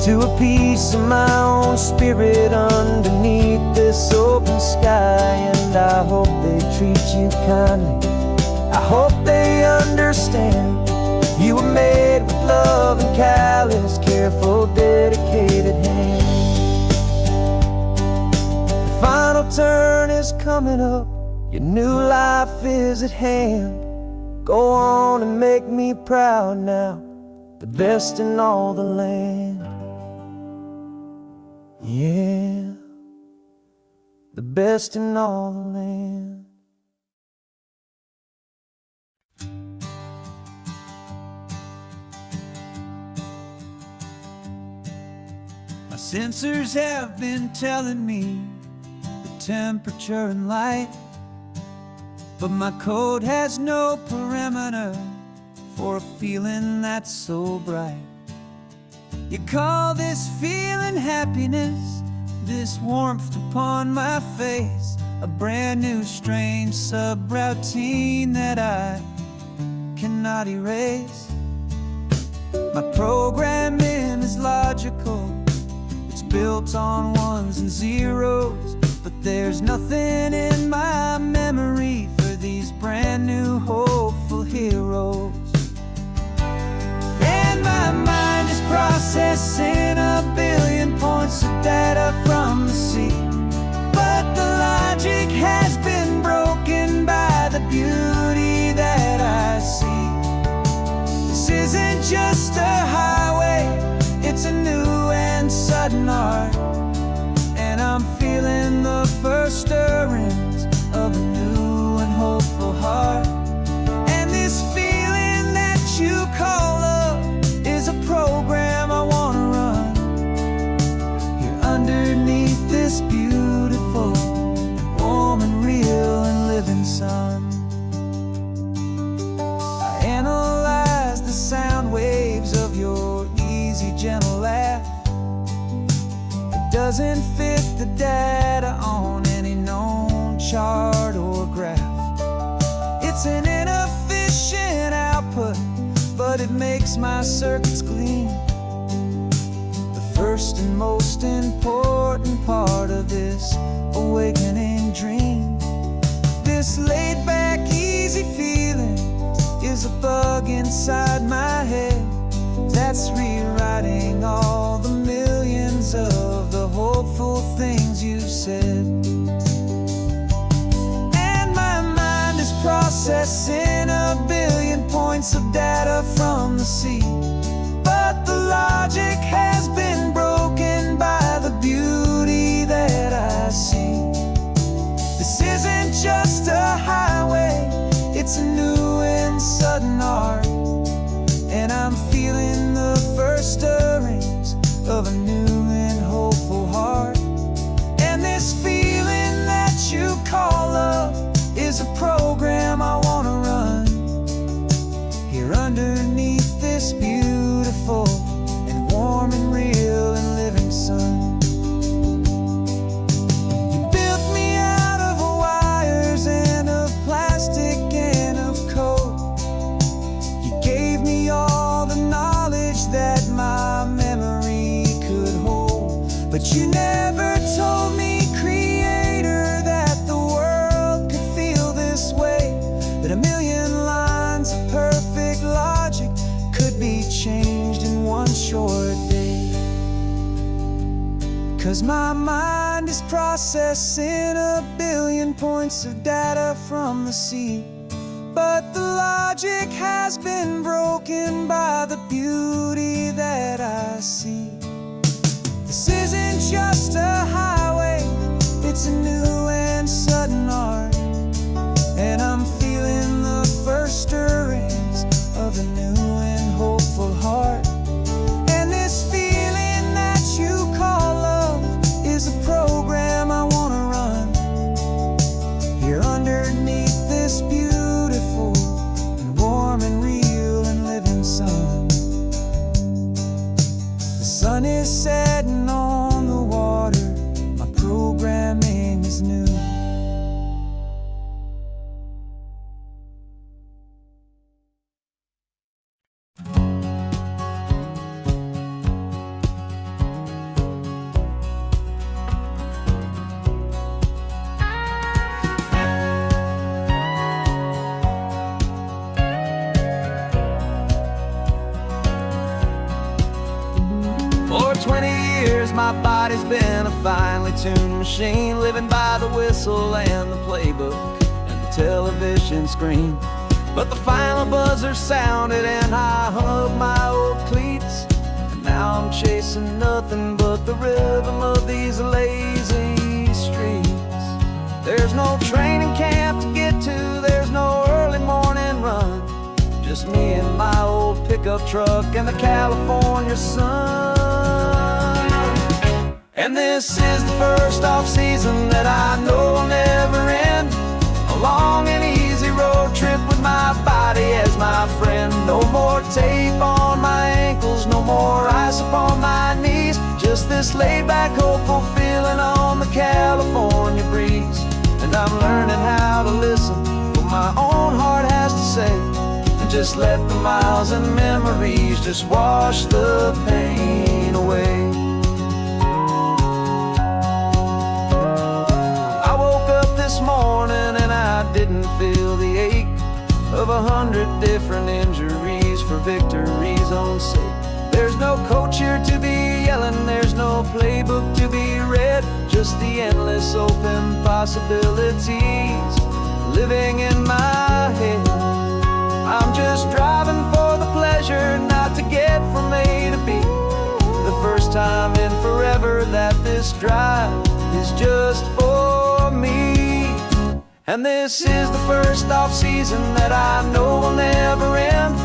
Speaker 1: to a piece of my own spirit underneath this open
Speaker 5: sky, and I hope they treat you kindly. I hope they understand you were made with love and callous, careful, dedicated hands. The final turn is coming up, your new life is at hand. Go on and make me proud now, the best in all the land. Yeah, the best in all the land.
Speaker 4: My sensors have been telling me the temperature and light, but my code has no perimeter for a feeling that's so bright. You call this feeling happiness, this warmth upon my face, a brand new strange subroutine that I cannot erase. My programming is logical, it's built on ones and zeros, but there's nothing in my memory for these brand new hopeful heroes. And my mind is processing a billion points of data from the sea, but the logic has been broken by the beauty that I see. This isn't just a highway, it's a new and sudden art, and I'm feeling the first stirrings of a new and hopeful heart. And this feeling that you call love is a program I wanna run here underneath this beautiful, warm and real and living sun. I analyze the sound waves of your easy, gentle laugh. It doesn't fit the data on any known chart or graph. It's an inefficient output, but it makes my circuits gleam. The first and most important part of this awakening dream. This laid-back, easy feeling is a bug inside my head that's rewriting all the millions of the hopeful things you said. And my mind is processing a billion points of data from the sea, but the logic has been broken by the beauty that I see. This isn't just a highway, it's a new and sudden art, and I'm feeling the first stirrings of a new and hopeful heart. And this feeling that you call love is a program I wanna run here underneath this beautiful and warm and real and living sun. You built me out of wires and of plastic and of code. You gave me all the knowledge that my memory could hold, but you never told me, Creator, that the world could feel this way, that a million lines of perfect logic could be changed in one short day. 'Cause my mind is processing a billion points of data from the sea, but the logic has been broken by the beauty that I see. This isn't just a highway, it's a new and sudden art, and I'm feeling the first stirrings of a new and hopeful heart. And this feeling that you call love is a program I wanna run here underneath this beautiful and warm and real and living sun. The sun is setting on the water, my programming is new. years my body's been a finely tuned machine, living by the whistle and the playbook and the television screen. But the final buzzer sounded and I hung up my old cleats, and now I'm chasing nothing but the rhythm of these lazy streets. There's no training camp to get to, there's no early morning run, just me and my old pickup truck and the California sun. And this is the first off-season that I know will never end, a long and easy road trip with my body as my friend. No more tape on my ankles, no more ice upon my knees, just this laid-back, hopeful feeling on the California breeze. And I'm learning how to listen to what my own heart has to say, and just let the miles and memories just wash the pain away. I woke up this morning and I didn't feel the ache of 100 different injuries for victory's own sake. There's no coach here to be yelling, there's no playbook to be read, just the endless open possibilities living in my head. I'm just driving for the pleasure, not to get from A to B. The first time in forever that this drive is just for me. And this is the first off-season that I know will never end,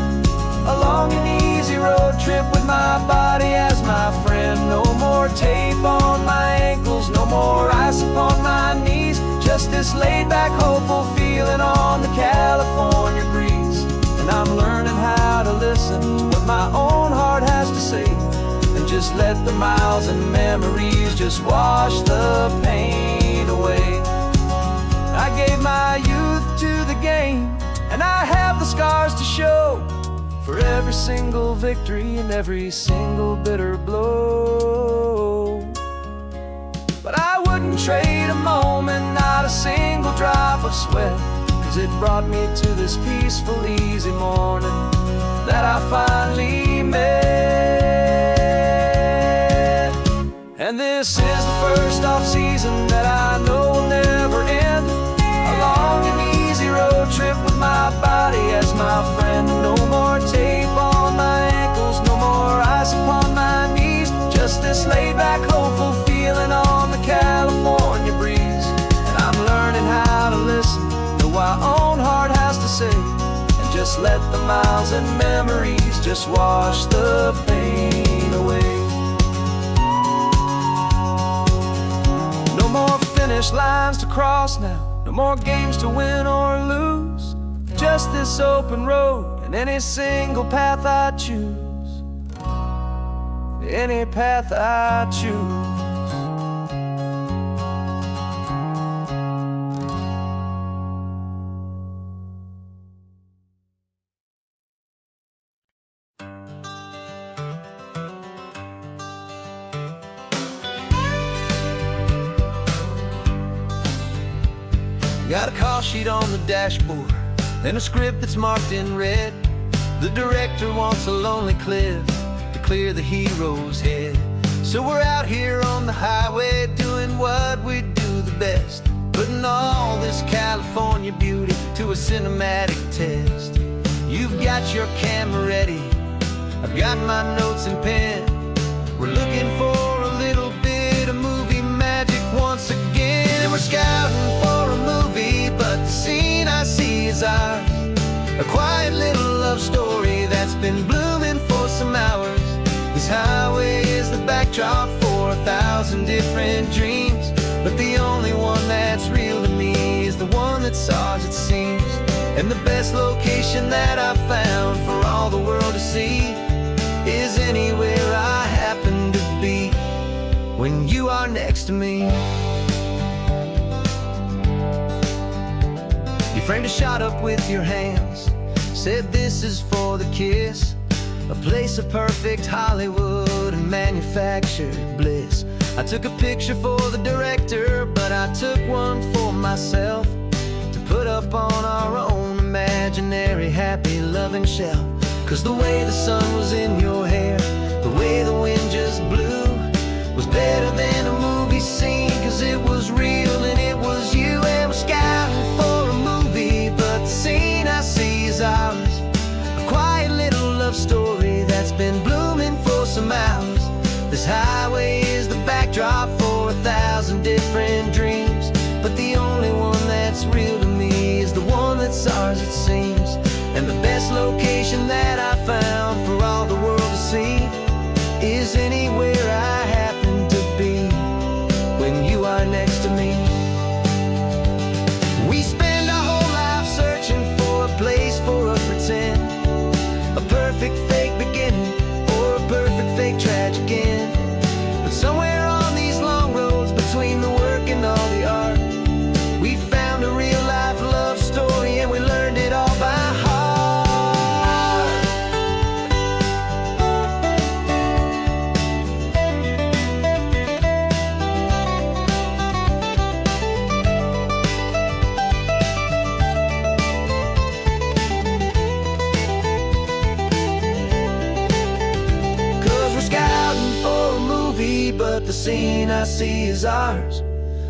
Speaker 4: a long and easy road trip with my body as my friend. No more tape on my ankles, no more ice upon my knees, just this laid-back, hopeful feeling on the California breeze. And I'm learning how to listen to what my own heart has to say, and just let the miles and memories just wash the pain away. I gave my youth to the game, and I have the scars to show for every single victory and every single bitter blow. But I wouldn't trade a moment, not a single drop of sweat, 'cause it brought me to this peaceful, easy morning that I finally met. And this is the first off-season that I know will never end, a long and easy road trip with my body as my friend. No more tape on my ankles, no more ice upon my knees, just this laid-back, hopeful feeling on the California breeze. And I'm learning how to listen to what my own heart has to say, and just let the miles and memories just wash the pain away. No more finish lines to cross now, no more games to win or lose, just this open road and any single path I choose, any path I choose. Got a call sheet on the dashboard and a script that's marked in red. The director wants a lonely cliff to clear the hero's head. So we're out here on the highway doing what we do the best, putting all this California beauty to a cinematic test. You've got your camera ready, I've got my notes and pen. We're looking for a little bit of movie magic once again, and we're scouting for a movie, but the scene I see is ours, a quiet little love story that's been blooming for some hours. This highway is the backdrop for 1,000 different dreams, but the only one that's real to me is the one that's ours, it seems. And the best location that I've found for all the world to see is anywhere I happen to be when you are next to me. You framed a shot up with your hands, said this is for the kiss, a place of perfect Hollywood and manufactured bliss. I took a picture for the director, but I took one for myself to put up on our own imaginary happy loving shelf. 'Cause the way the sun was in your hair, the way the wind just blew, was
Speaker 3: This highway is the backdrop for 1,000 different dreams, but the only one that's real to me is the one that's ours, it seems. And the best location that I found for all the world to see is anywhere I happen to be when you are next to me. We spend our whole life searching for a place for a pretend, a perfect fake beginning or a perfect fake tragic end. But somewhere on these long roads between the work and all the art, we found a real life love story and we learned it all by heart. 'Cause we're scouting for a movie, but the scene I see is ours.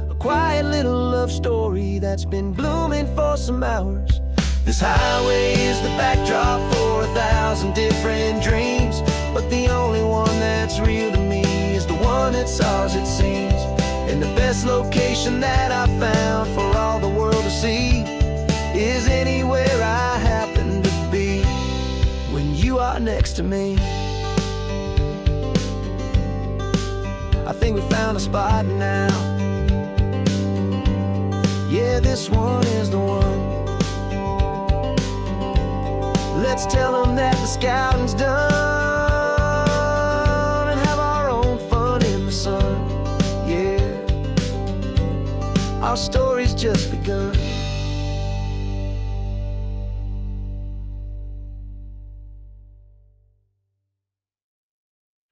Speaker 3: A quiet little love story that's been blooming for some hours. This highway is the backdrop for 1,000 different dreams, but the only one that's real to me is the one that's ours, it seems. And the best location that I found for all the world to see is anywhere I happen to be when you are next to me. I think we found a spot now. Yeah, this one is the one. Let's tell them that the scouting's done and have our own fun in the sun. Yeah, our story's just begun.